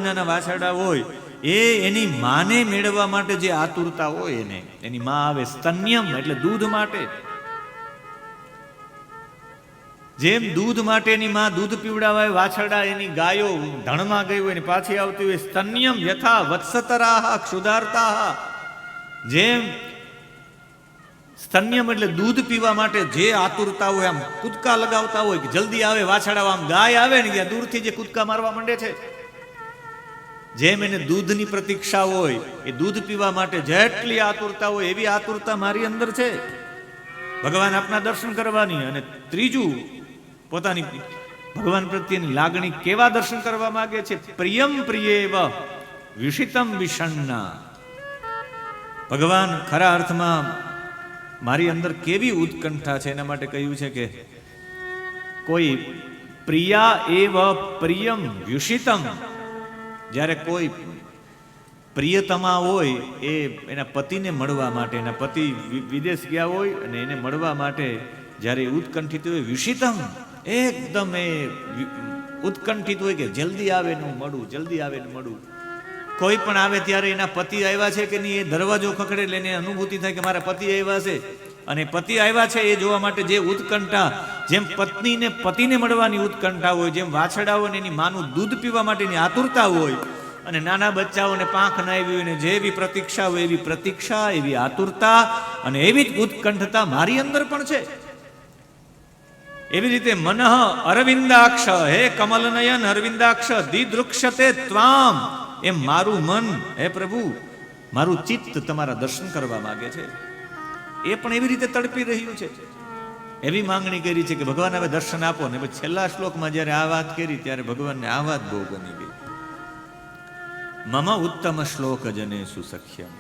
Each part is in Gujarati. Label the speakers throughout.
Speaker 1: વિનાના વાછરડા હોય એ એની માને મેળવવા માટે જે આતુરતા હોય એને, એની માં આવે સ્તન્યમ એટલે દૂધ માટે. જેમ દૂધ માટે એની માં દૂધ પીવડાવે, વાછરડા એની ગાયો ધણમાં ગઈ હોય ને પાછી આવતી હોય, સ્તન્યમ યથા વત્સતરાહ ક્ષુધાર્તાહ. જેમ સ્તન્યમ એટલે દૂધ પીવા માટે જે આતુરતા હોય, આમ કૂદકા લગાવતા હોય કે જલ્દી આવે વાછરડા, આમ ગાય આવે ને ત્યાં દૂરથી જે કૂદકા મારવા માંડે છે, જેમ એને દૂધની પ્રતીક્ષા હોય, એ દૂધ પીવા માટે જેટલી આતુરતા હોય એવી આતુરતા મારી અંદર છે ભગવાન આપના દર્શન કરવાની. અને ત્રીજું, પોતાની ભગવાન પ્રત્યેની લાગણી કેવા દર્શન કરવા માંગે છે? પ્રિયમ પ્રિયેવ વિષિતમ વિષન્ના. ભગવાન ખરા અર્થમાં મારી અંદર કેવી ઉત્કંઠા છે એના માટે કહ્યું છે કે કોઈ પ્રિયા એવ પ્રિયમ વિષિતમ. જ્યારે કોઈ પ્રિયતમા હોય એ એના પતિને મળવા માટે, એના પતિ વિદેશ ગયા હોય અને એને મળવા માટે જ્યારે ઉત્કંઠિત હોય, વિષિતમ એકદમ એ ઉત્કંઠિત હોય કે જલ્દી આવે ને હું મળું, જલ્દી આવે ને મળું. કોઈ પણ આવે ત્યારે એના પતિ આવ્યા છે કે નહીં એ દરવાજો ખખડે એટલે એને અનુભૂતિ થાય કે મારા પતિ આવ્યા છે. અને પતિ આવ્યા છે એ જોવા માટે જે ઉત્કંઠા, જેમ પત્નીને પતિને મળવાની ઉત્કંઠા હોય, જેમ વાછરડાઓને એની માનું દૂધ પીવા માટેની આતુરતા હોય, અને નાના બચ્ચાઓને પાંખ ના આવી હોય ને જેવી પ્રતીક્ષા હોય એવી પ્રતીક્ષા, એવી આતુરતા અને એવી જ ઉત્કંઠતા મારી અંદર પણ છે. એવી રીતે મનઃ અરવિંદાક્ષ, હે કમલનયન અરવિંદાક્ષ દિદૃક્ષતે ત્વામ. એમ મારું મન, હે પ્રભુ મારું ચિત્ત તમારા દર્શન કરવા માંગે છે. એ પણ એવી રીતે તડપી રહ્યું છે, એવી માંગણી કરી છે કે ભગવાન હવે દર્શન આપો. ને પછી છેલ્લા શ્લોકમાં જ્યારે આ વાત કરી ત્યારે ભગવાનને આ વાત બહુ ગમી ગઈ. મમ ઉત્તમ શ્લોક જનેસુ સખ્યમ.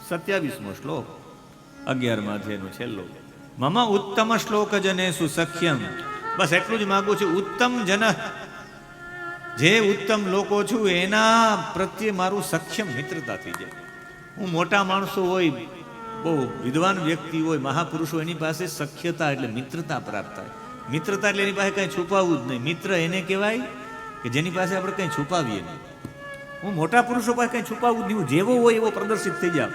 Speaker 1: 27મો શ્લોક 11મા અધ્યાયનો છેલ્લો. મમ ઉત્તમ શ્લોક જનેસુ સખ્યમ. બસ એટલું જ માંગુ છું, ઉત્તમ જન, જે ઉત્તમ લોકો છું એના પ્રત્યે મારું સખ્યમ મિત્રતા થઈ જાય. હું મોટા માણસો હોય, બહુ વિદ્વાન વ્યક્તિ હોય, મહાપુરુષો, એની પાસે સખ્યતા એટલે મિત્રતા પ્રાપ્ત થાય. મિત્રતા એટલે એની પાસે કંઈ છુપાવવું જ નહીં. મિત્ર એને કહેવાય કે જેની પાસે આપણે કંઈ છુપાવીએ નહીં. હું મોટા પુરુષો પાસે કંઈ છુપાવવું જ નહીં. હું જેવો હોય એવો પ્રદર્શિત થઈ જાવ.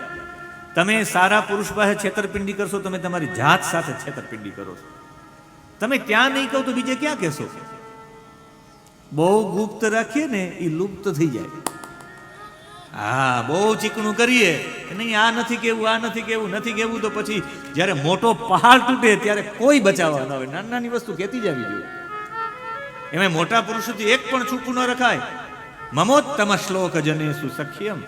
Speaker 1: તમે સારા પુરુષ પાસે છેતરપિંડી કરશો, તમે તમારી જાત સાથે છેતરપિંડી કરો છો. તમે ત્યાં નહીં કહો તો બીજે ક્યાં કહેશો? બહુ ગુપ્ત રાખીએ ને એ લુપ્ત થઈ જાય. હા, બહુ ચીકણું કરીએ કે નહીં આ નથી કેવું, આ નથી કેવું, નથી કેવું, તો પછી જ્યારે મોટો પહાડ તૂટે ત્યારે કોઈ બચાવવા ન હોય. નાની નાની વસ્તુ કહેતી જ આવી જોઈએ. એમાં મોટા પુરુષોથી એક પણ છૂપું ન રખાય. મમોત્તમ શ્લોક જનેસુ સખ્યમ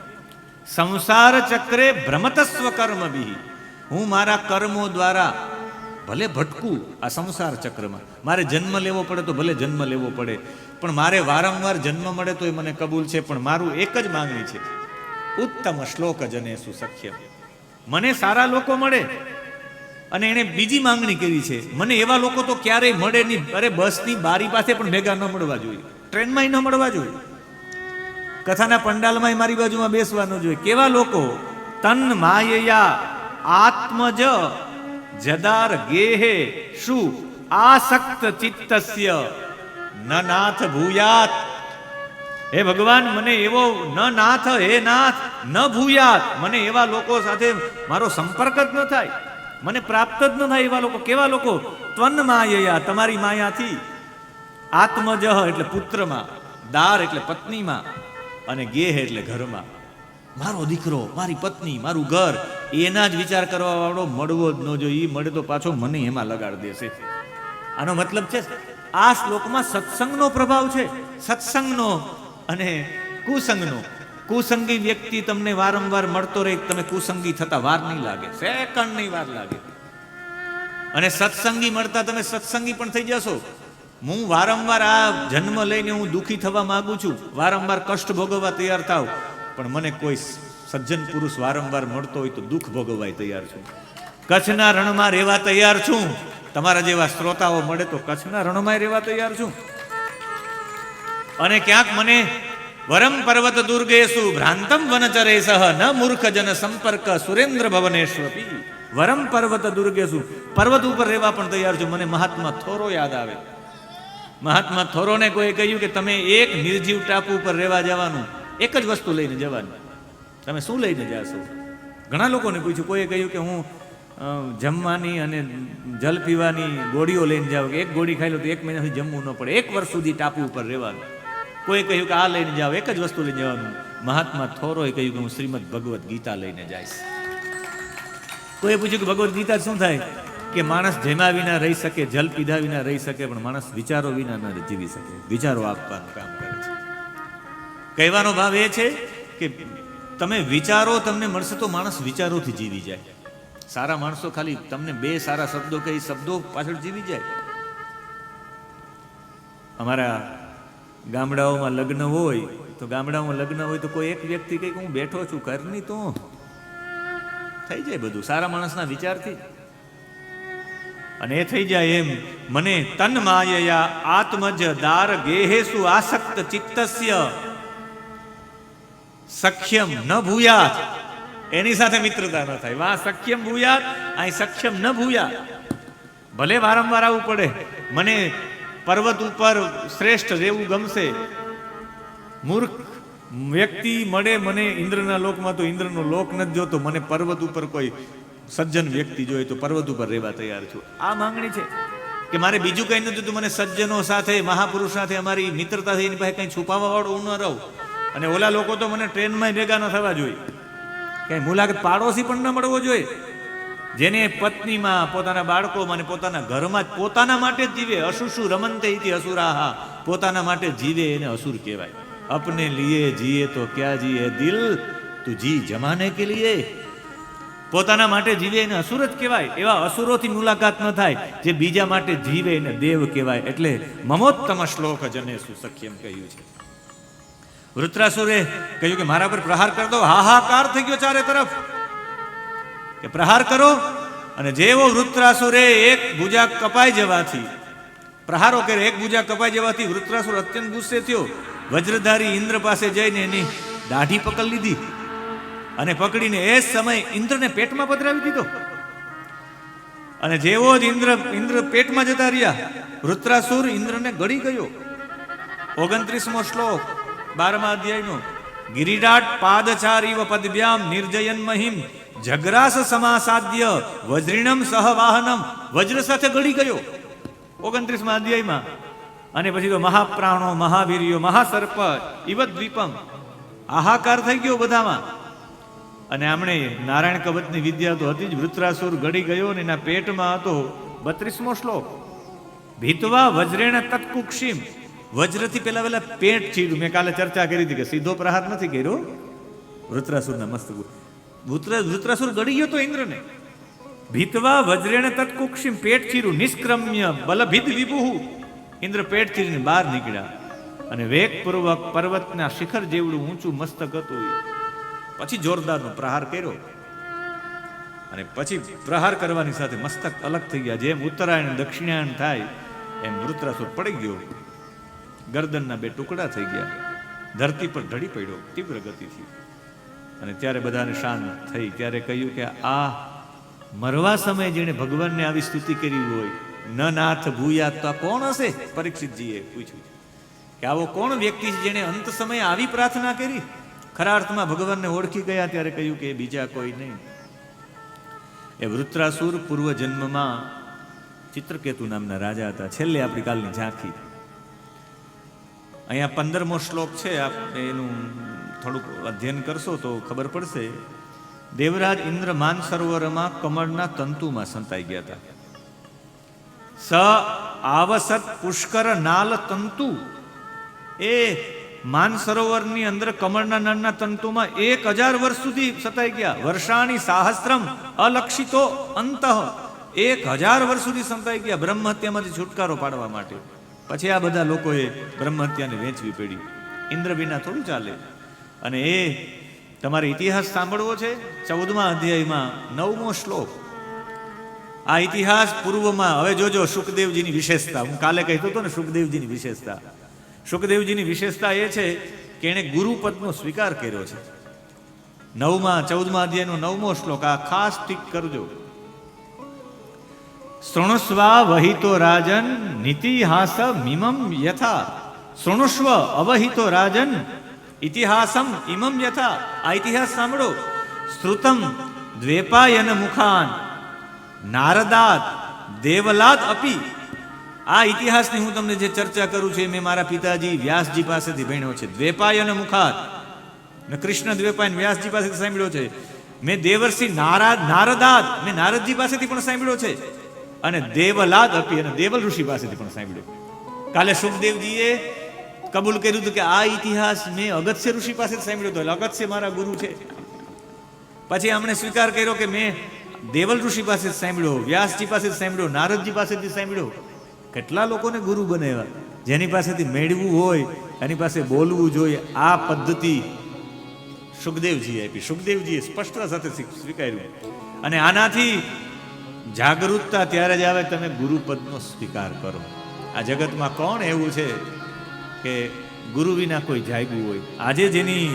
Speaker 1: સંસાર ચક્રે ભ્રમતસ્વ કર્મ ભી. હું મારા કર્મો દ્વારા ભલે ભટકું આ સંસાર ચક્રમાં, મારે જન્મ લેવો પડે તો ભલે જન્મ લેવો પડે, પણ મારે વારંવાર જન્મ મળે તો એ મને કબૂલ છે. પણ મારું એક જ માંગણી છે, ઉત્તમ શ્લોક જનેસુ સખ્યમ. મને સારા લોકો મળે. અને એને બીજી માંગણી કરી છે, મને એવા લોકો તો ક્યારેય મળે નહીં. અરે બસની બારી પાસે પણ ભેગા ન મળવા જોઈએ, ટ્રેનમાં ન મળવા જોઈએ, કથાના પંડાલમાં મારી બાજુમાં બેસવા ન જોઈએ. કેવા લોકો? તન માયયા આત્મજ જદાર ગેહે શું આસક્ત ચિત્તસ્ય ન નાથ ભૂયાત. હે ભગવાન, મને એવો ન નાથ, હે નાથ ન ભૂયાત, મને એવા લોકો સાથે મારો સંપર્ક જ ન થાય, મને પ્રાપ્ત જ ન થાય એવા લોકો. કેવા લોકો? ત્વન માયયા, તમારી માયાથી, આત્મજ એટલે પુત્રમાં, દાર એટલે પત્નીમાં, અને ગેહ એટલે ઘરમાં. મારો દીકરો, મારી પત્ની, મારું ઘર, એના જ વિચાર કરવા વાળો મળવો જ ન જોઈએ. મળે તો પાછો મને એમાં લગાડી દેશે. આનો મતલબ છે આ શ્લોકમાં સત્સંગનો પ્રભાવ છે, સત્સંગનો અને કુસંગનો. કુસંગી વ્યક્તિ તમને વારંવાર મળતો રહે, તમે કુસંગી થતા વાર નહીં લાગે, સેકન્ડ નહીં વાર લાગે. અને સત્સંગી મળતા તમે સત્સંગી પણ થઈ જશો. હું વારંવાર આ જન્મ લઈને હું દુઃખી થવા માંગુ છું, વારંવાર કષ્ટ ભોગવવા તૈયાર થાવ, પણ મને કોઈ સજ્જન પુરુષ વારંવાર મળતો હોય તો દુઃખ ભોગવવા તૈયાર છું. કચ્છના રણમાં રહેવા તૈયાર છું. તમારા જેવા શ્રોતાઓ મળે તો કચ્છના રણમાં રહેવા તૈયાર છું. અને ક્યાંક મને વરમ પર્વત દુર્ગેશુ ભ્રાંતમ વનચરેસહ ન મૂર્ખ જન સંપર્ક સુરેન્દ્ર ભવનેશ્વપી. વરમ પર્વત દુર્ગેશુ, પર્વત ઉપર રહેવા પણ તૈયાર છું. મને મહાત્મા થોરો યાદ આવે. મહાત્મા થોરોને કોઈ કહ્યું કે તમે એક નિર્જીવ ટાપુ ઉપર રહેવા જવાનું, એક જ વસ્તુ લઈને જવાનું, તમે શું લઈને જાશો? ઘણા લોકોને પૂછ્યું, કોઈએ કહ્યું કે હું જમવાની અને જલ પીવાની ગોળીઓ લઈને જાઓ, કે એક ગોળી ખાઈ લો તો 1 મહિનાથી જમવું ન પડે, 1 વર્ષ સુધી ટાપુ ઉપર રહેવાનું. કોઈ કહ્યું કે આ લઈને જાઓ, એક જ વસ્તુ લઈને જવાનું. મહાત્મા થોરોએ કહ્યું કે હું શ્રીમદ ભગવદ્ ગીતા લઈને જઈશ. કોઈએ પૂછ્યું કે ભગવદ્ ગીતા શું થાય? કે માણસ જમ્યા વિના રહી શકે, જલ પીધા વિના રહી શકે, પણ માણસ વિચારો વિના ન જીવી શકે. વિચારો આપવાનું કામ કરે છે. કહેવાનો ભાવ એ છે કે તમે વિચારો તમને મળશે તો માણસ વિચારોથી જીવી જાય. સારા માણસો ખાલી તમને 2 સારા શબ્દો કહી શબ્દો પાછળ જીવી જાય. અમારા ગામડાઓમાં લગ્ન હોય તો કોઈ એક વ્યક્તિ કહે કે હું બેઠો છું, ઘરની તો થઈ જાય બધું સારા માણસના વિચારથી. અને એ થઈ જાય એમ મને તન માયયા આત્મજ દાર ગેહેસુ આસક્ત ચિત્તસ્ય સખ્યમ ન ભૂયાત. એની સાથે મિત્રતા ન થાય. વાહ સખ્યમ ભૂયાત, અહીં સખ્યમ ન ભૂયાત. ભલે વારંવાર આવવું પડે, મને પર્વત ઉપર શ્રેષ્ઠ રહેવું ગમશે. મૂર્ખ વ્યક્તિ મળે મને ઇન્દ્રના લોકમાં તો ઇન્દ્રનો લોક નથી જોતો, મને પર્વત ઉપર કોઈ સજ્જન વ્યક્તિ જોઈએ તો પર્વત ઉપર રહેવા તૈયાર છું. આ માંગણી છે કે મારે બીજું કંઈ નથી જોતું, મને સજ્જનો સાથે મહાપુરુષ સાથે અમારી મિત્રતા થઈ, એની પાસે કંઈ છુપાવવા વાળું હું ન રહું. અને ઓલા લોકો તો મને ટ્રેનમાં ભેગા ન થવા જોઈએ, કઈ મુલાકાત પાડોશી પણ ન મળવો જોઈએ. જેને પત્નીમાં, પોતાના બાળકોમાં અને પોતાના ઘરમાં જ પોતાના માટે જ જીવે. અશુષુ રમંતે ઇતિ અસુરાહા, પોતાના માટે જીવે એને અસુર કહેવાય. અપને લીએ જીએ તો ક્યાં જીએ દિલ, તું જી જમાને કે લીએ. પોતાના માટે જીવે એને અસુર જ કહેવાય. એવા અસુરોથી મુલાકાત ન થાય. જે બીજા માટે જીવે એને દેવ કહેવાય. એટલે મમોત્તમ શ્લોક જનેસુ સખ્યમ કહ્યું છે. વૃત્રાસુરે કહ્યું કે મારા પર પ્રહાર કરી દો. હાહાકાર થઈ ગયો ચારે તરફ કે પ્રહાર કરો. અને જેવો વૃત્રાસુરે એક ભુજા કપાઈ જવાથી, પ્રહારો કરે, એક ભુજા કપાઈ જવાથી વૃત્રાસુર અત્યંત ગુસ્સે થયો. વજ્રધારી ઇન્દ્ર પાસે જઈને એની દાઢી પકડી લીધી અને પકડીને એ સમય ઇન્દ્રને પેટમાં પધરાવી દીધો. અને જેવો જ ઇન્દ્ર પેટમાં જતા રહ્યા, વૃત્રાસુર ઇન્દ્રને ગળી ગયો. 29મો શ્લોક 12મા અધ્યાયનો. ગિરિરાટ પાદચારીવ પદભ્યામ નિર્જયન મહિમ જગરાસ સમાસાદ્ય વજ્રિણમ સહવાહનમ. વજ્ર સાથે ગળી ગયો 29મા અધ્યાયમાં. અને પછી તો મહાપ્રાણો મહાવીર્યો મહાસર્પ ઇવત દ્વીપમ. હાહાકાર થઈ ગયો બધામાં. અને આમણે નારાયણ કવચની વિદ્યા તો હતી જ. વૃત્રાસુર ગળી ગયો ને એના પેટમાં હતો 32મો શ્લોક. ભીતવા વજ્રેણ તત્કુક્ષિમ. વજ્રથી પેલા પેટ ચીર્યું. મેં કાલે ચર્ચા કરી હતી કે સીધો પ્રહાર નથી કર્યો વૃત્રાસુરના મસ્તક. વૃત્રાસુર ગળી ગયો તો ઇન્દ્રને. ભીતવા વજ્રેણ તત્કુક્ષિમ, પેટ ચીર્યું. નિષ્ક્રમ્ય બલભિદ વિભુહુ. ઇન્દ્ર પેટ ચીરીને બહાર નીકળ્યા અને વેગપૂર્વક પર્વતના શિખર જેવડું ઊંચું મસ્તક હતું. પછી જોરદારનો પ્રહાર કર્યો. અને પછી પ્રહાર કરવાની સાથે મસ્તક અલગ થઈ ગયા. જેમ ઉત્તરાયણ દક્ષિણાયણ થાય એમ વૃત્રાસુર પડી ગયો. ગરદનના 2 ટુકડા થઈ ગયા. ધરતી પર ઢળી પડ્યો તીવ્ર ગતિથી. અને ત્યારે બધાને શાંત થઈ. ત્યારે કહ્યું કે આ મરવા સમયે જેણે ભગવાનને આવી સ્તુતિ કરી હોય, ન નાથ ભૂયા તો કોણ હશે? પરીક્ષિતજીએ પૂછ્યું કે આવો કોણ વ્યક્તિ છે જેણે અંત સમયે આવી પ્રાર્થના કરી? ખરા અર્થમાં ભગવાનને ઓળખી ગયા. ત્યારે કહ્યું કે બીજા કોઈ નહીં. એ વૃત્રાસુર પૂર્વ જન્મમાં ચિત્રકેતુ નામના રાજા હતા. છેલ્લે આપણી કાલની ઝાંખી. અહીંયા 15મો શ્લોક છે. આપણે એનું થોડુંક અધ્યયન કરશો તો ખબર પડશે. દેવરાજ ઇન્દ્ર માનસરોવરમાં કમળના તંતુમાં સંતાઈ ગયા હતા. સ આવસત પુષ્કર નાલ તંતુ. એ માનસરોવરની અંદર કમળના નાળના તંતુમાં 1000 વર્ષ સુધી સતાઈ ગયા. વર્ષાણી સાહસ્ત્રમ અલક્ષિતો અંતઃ. 1000 વર્ષ સુધી સંતાઈ ગયા બ્રહ્મ હત્યામાંથી છુટકારો પાડવા માટે. પછી આ બધા લોકોએ બ્રહ્મ હત્યાને વેચવી પડી. ઇન્દ્ર વિના થોડું ચાલે. અને એ તમારે ઇતિહાસ સાંભળવો છે. 14મા અધ્યાયમાં 9મો શ્લોક. આ ઇતિહાસ પૂર્વમાં. હવે જોજો સુખદેવજીની વિશેષતા. હું કાલે કહેતો હતો ને સુખદેવજીની વિશેષતા. સુખદેવજીની વિશેષતા એ છે કે એણે ગુરુપદનો સ્વીકાર કર્યો છે. 14મા અધ્યાયનો 9મો શ્લોક. આ ખાસ ટીક કરજો. શૃણુસ્વ વહિતો રાજન નીતિહાસ મિમમ યથા. શૃણુસ્વ અવહિતો રાજન ઇતિહાસમ ઇમમ યથા. આ ઇતિહાસ સાંભળો. શ્રુતમ દ્વેપાયન મુખાન નારદાત દેવલાદ અપી. આ ઇતિહાસની હું તમને જે ચર્ચા કરું છું એ મેં મારા પિતાજી વ્યાસજી પાસેથી ભણ્યો છે. દ્વેપાયન મુખાત ને કૃષ્ણ દ્વેપાયન વ્યાસજી પાસેથી સાંભળ્યો છે. મેં દેવર્ષિ નારદાદ મેં નારદજી પાસેથી પણ સાંભળ્યો છે. અને દેવલાદ અપી અને દેવલ ઋષિ પાસેથી પણ સાંભળ્યો. કાલે સુખદેવજીએ કબૂલ કર્યું હતું કે આ ઇતિહાસ મેં અગત્ય ઋષિ પાસેથી સાંભળ્યો હતો, એટલે અગત્ય મારા ગુરુ છે. પછી આમણે સ્વીકાર કર્યો કે મેં દેવલ ઋષિ પાસે સાંભળ્યો, વ્યાસજી પાસે સાંભળ્યો, નારદજી પાસેથી સાંભળ્યો. કેટલા લોકોને ગુરુ બનાવ્યા. જેની પાસેથી મેળવું હોય એની પાસે બોલવું જોઈએ. આ પદ્ધતિ સુખદેવજીએ આપી. સુખદેવજીએ સ્પષ્ટતા સાથે સ્વીકાર્યું. અને આનાથી જાગૃતતા ત્યારે જ આવે તમે ગુરુપદનો સ્વીકાર કરો. આ જગતમાં કોણ એવું છે કે ગુરુ વિના કોઈ જાગ્યું હોય? આજે જેની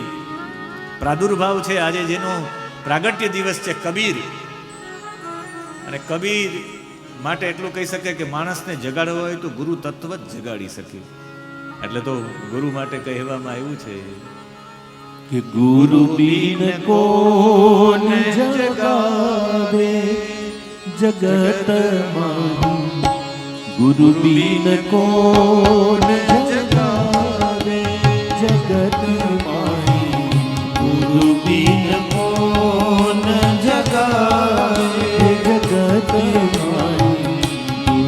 Speaker 1: પ્રાદુર્ભાવ છે, આજે જેનો પ્રાગટ્ય દિવસ છે કબીર. અને કબીર માટે એટલું કહી શકે કે માણસને જગાડવો હોય તો ગુરુ તત્વ જ જગાડી શકે. એટલે તો ગુરુ માટે કહેવામાં આવ્યું છે
Speaker 2: કે ગુરુ બિન કોન જગાવે જગતમાં. ગુરુ બિન કોન જગાવે જગતમાં. ગુરુ બિન કોન જગાવે જગતમાં.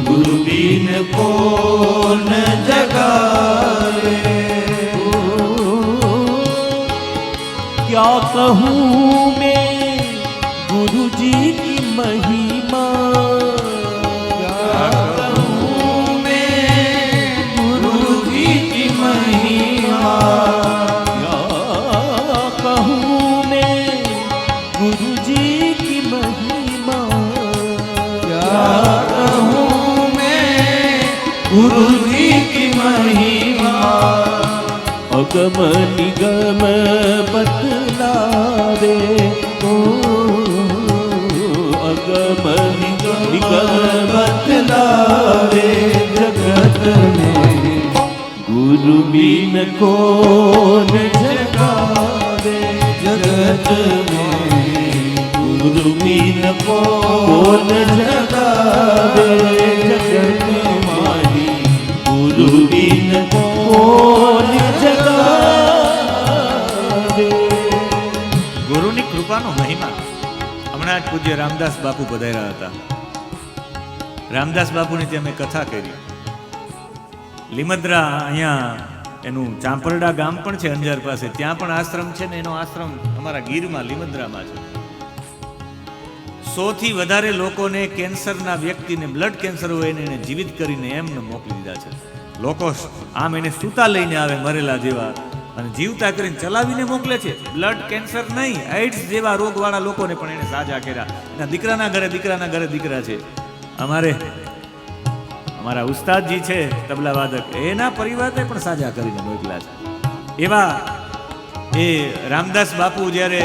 Speaker 2: ગુરુ બિન કોન જગાવે. क्या कहूँ मैं गुरु जी की महिमा. क्या कहूँ मैं गुरु जी की महिमा. क्या कहूँ मैं गुरु जी की महिमा. क्या कहूँ मैं गुरु जी की महिमा. अगम निगम बतलावे ओ. अगम निगम बतलावे जगत में. गुरु बिन कौन जगावे जगत में. गुरु बिन कौन जगावे जगत माही. गुरु बिन कौन जगावे.
Speaker 1: ગુરુની કૃપાનો મહિમા. હમણાં જ પૂજ્ય રામદાસ બાપુ પધાર્યા હતા. રામદાસ બાપુની ત્યાં મેં કથા કરી. લીમદ્રા અહીંયા એનું ચાંપરડા ગામ પણ છે અંજાર પાસે, ત્યાં પણ આશ્રમ છે ને એનો આશ્રમ અમારા ગીરમાં લીમદ્રામાં છે. 100 થી વધારે લોકોને કેન્સરના વ્યક્તિને બ્લડ કેન્સર હોય એને જીવિત કરીને એમને મોકલી દીધા છે. લોકો આમ એને સૂતા લઈને આવે મરેલા જેવા અને જીવતા કરીને ચલાવીને મોકલે છે. બ્લડ કેન્સર નહીં, એઇડ્સ જેવા રોગવાળા લોકોને પણ એને સાજા કર્યા. એના દીકરાના ઘરે દીકરા છે. અમારા ઉસ્તાદજી છે તબલા વાદક, એના પરિવારને પણ સાજા કરીને મોકલ્યા છે. એવા એ રામદાસ બાપુ જ્યારે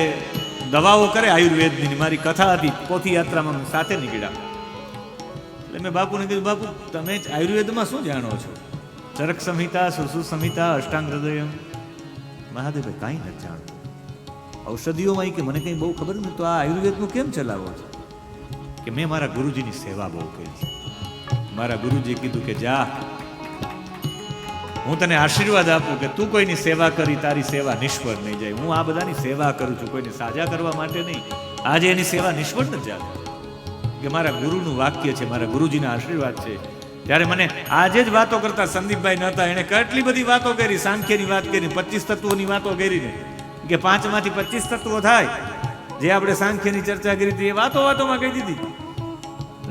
Speaker 1: દવાઓ કરે આયુર્વેદની, મારી કથા હતી પોથી યાત્રામાં સાથે નીકળ્યા. એટલે મેં બાપુને કીધું, બાપુ તમે આયુર્વેદમાં શું જાણો છો? ચરક સંહિતા, સુસુ સંહિતા, અષ્ટાંગ હૃદય. મહાદેવભાઈ કાંઈ નથી જાણતો. ઔષધિઓમાં કે મને કંઈ બહુ ખબર નથી, તો આ આયુર્વેદનું કેમ ચલાવો છો? કે મેં મારા ગુરુજીની સેવા બહુ કરી છે. મારા ગુરુજીએ કીધું કે જા, હું તને આશીર્વાદ આપું કે તું કોઈની સેવા કરી તારી સેવા નિષ્ફળ નહીં જાય. હું આ બધાની સેવા કરું છું, કોઈને સાજા કરવા માટે નહીં. આજે એની સેવા નિષ્ફળ ન જાય. કે મારા ગુરુનું વાક્ય છે, મારા ગુરુજીના આશીર્વાદ છે. ત્યારે મને આજે જ વાતો કરતા સંદીપભાઈ નહોતા, એને કેટલી બધી વાતો કરી. સાંખ્યની વાત કરી, 25 તત્વોની વાતો કરીને કે 5 માંથી 25 તત્વો થાય, જે આપણે સાંખ્યની ચર્ચા કરી હતી એ વાતોમાં કહી દીધી.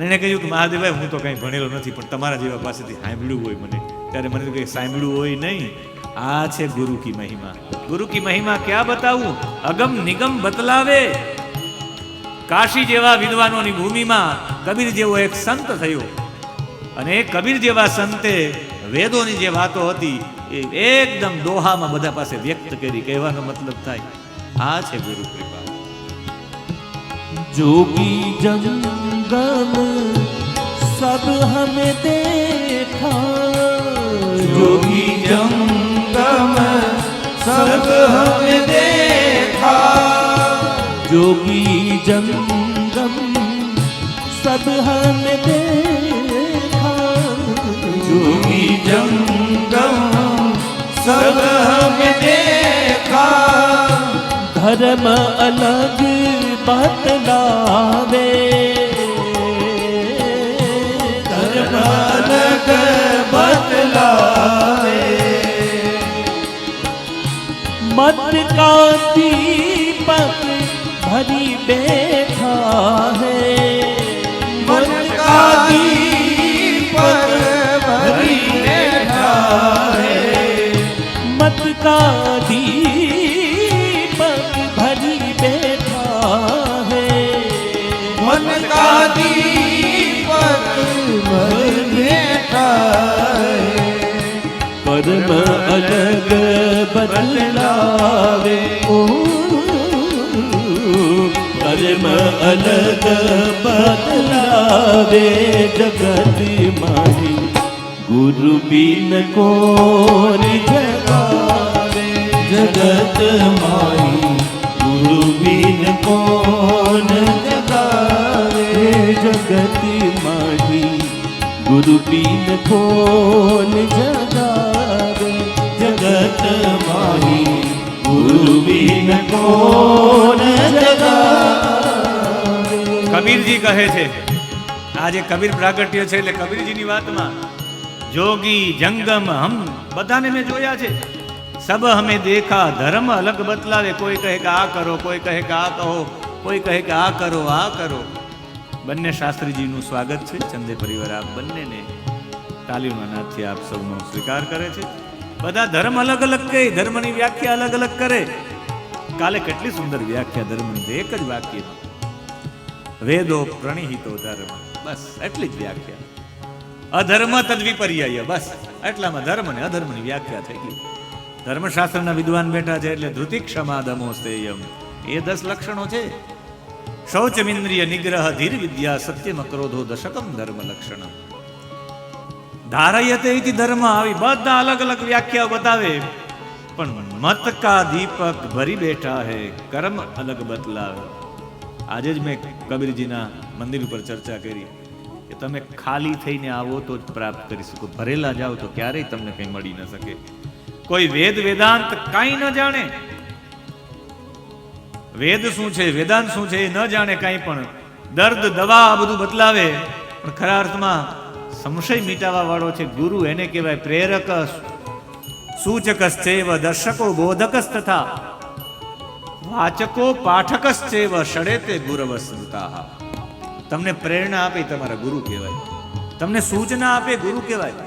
Speaker 1: એને કહ્યું કે મહાદેવભાઈ હું તો કંઈ ભણેલો નથી, પણ તમારા જેવા પાસેથી સાંભળ્યું હોય મને. ત્યારે મને તો કંઈ સાંભળ્યું હોય નહીં. આ છે ગુરુ કી મહિમા. ગુરુ કી મહિમા ક્યાં બતાવું? અગમ નિગમ બતલાવે. કાશી જેવા વિદ્વાનોની ભૂમિમાં કબીર જેવો એક સંત થયો, અને એ કબીર જેવા સંતે વેદોની જે વાતો હતી એ એકદમ દોહામાં બધા પાસે વ્યક્ત કરી. કહેવાનો મતલબ થાય આ છે ગુરુ કૃપા.
Speaker 2: જોગી જંગમ सब हमें देखा
Speaker 3: जोगी जंगम सब हमें देखा,
Speaker 2: जोगी जंगम सब हमें देखा,
Speaker 3: जोगी जंगम सब हमें देखा।
Speaker 2: धर्म अलग बतलावे,
Speaker 3: धर्म अलग बतलावे,
Speaker 2: मत का दीपक भरी बैठा है,
Speaker 3: मन का दीपक भरी बैठा है,
Speaker 2: मत का दीपक भरी बैठा है,
Speaker 3: मन का दीपक भरी बैठा है।
Speaker 2: कर्म अलग बतलावे, ओ कर्म अलग बतलावे, जगत माही गुरु बिन कौन जगावे,
Speaker 3: जगत माही गुरु बिन कौन जगावे,
Speaker 2: जगत माही गुरु बिन कौन जगावे,
Speaker 3: जगत माही गुरु बिन कौन जगावे।
Speaker 1: કબીરજી કહે છે, આજે કબીર પ્રાગટ્ય છે એટલે કબીરજીની વાતમાં જોગી જંગમ હમ બધાને મેં જોયા છે, સબ હમે દેખા, ધર્મ અલગ બતલાવે, કોઈ કહે કે આ કરો, કોઈ કહે કે આ કહો, કોઈ કહે કે આ કરો આ કરો. બંને શાસ્ત્રીજીનું સ્વાગત છે. ચંદે પરિવાર આપ બંનેને તાલીઓના નાદથી આપ સૌનો સ્વીકાર કરે છે. બધા ધર્મ અલગ અલગ કહે, ધર્મની વ્યાખ્યા અલગ અલગ કરે. કાલે કેટલી સુંદર વ્યાખ્યા ધર્મની, એક જ વાક્ય, વેદો પ્રણિહિતો ધર્મ, બસ એટલી જ વ્યાખ્યા. અધર્મ તદ્વિપર્યાય, બસ એટલામાં ધર્મ ને અધર્મની વ્યાખ્યા થઈ ગઈ. ધર્મશાસ્ત્રના વિદ્વાન બેઠા છે એટલે ધૃતિ ક્ષમા દમો સ્થેયમ, એ 10 લક્ષણો છે. શૌચમિન્દ્રિય નિગ્રહ ધીર વિદ્યા સત્યમ ક્રોધો દશકમ ધર્મ લક્ષણ. ધારયતે ઇતિ ધર્મ, આવી બધા અલગ અલગ વ્યાખ્યાઓ બતાવે, પણ મત કા દીપક ભરી બેઠા હે, કર્મ અલગ બતલાવે. આજે જ મેં કબીરજીના મંદિર ઉપર ચર્ચા કરી કે તમે ખાલી થઈને આવો તો જ પ્રાપ્ત કરી શકો, ભરેલા જાઓ તો ક્યારેય તમને કંઈ મળી ન શકે. કોઈ વેદ વેદાંત કાંઈ ન જાણે, વેદ શું છે વેદાંત શું છે એ ન જાણે કાંઈ, પણ દર્દ દવા આ બધું બદલાવે, પણ ખરા અર્થમાં સંશય મિટાવવા વાળો છે ગુરુ, એને કહેવાય પ્રેરક, સૂચકશ્ચેવ દર્શકો બોધકસ તથા વાચકો પાઠકશ્ચેવ ષડેતે ગુરવસ્મૃતાઃ. તમને પ્રેરણા આપે તમારા ગુરુ કહેવાય, તમને સૂચના આપે ગુરુ કહેવાય.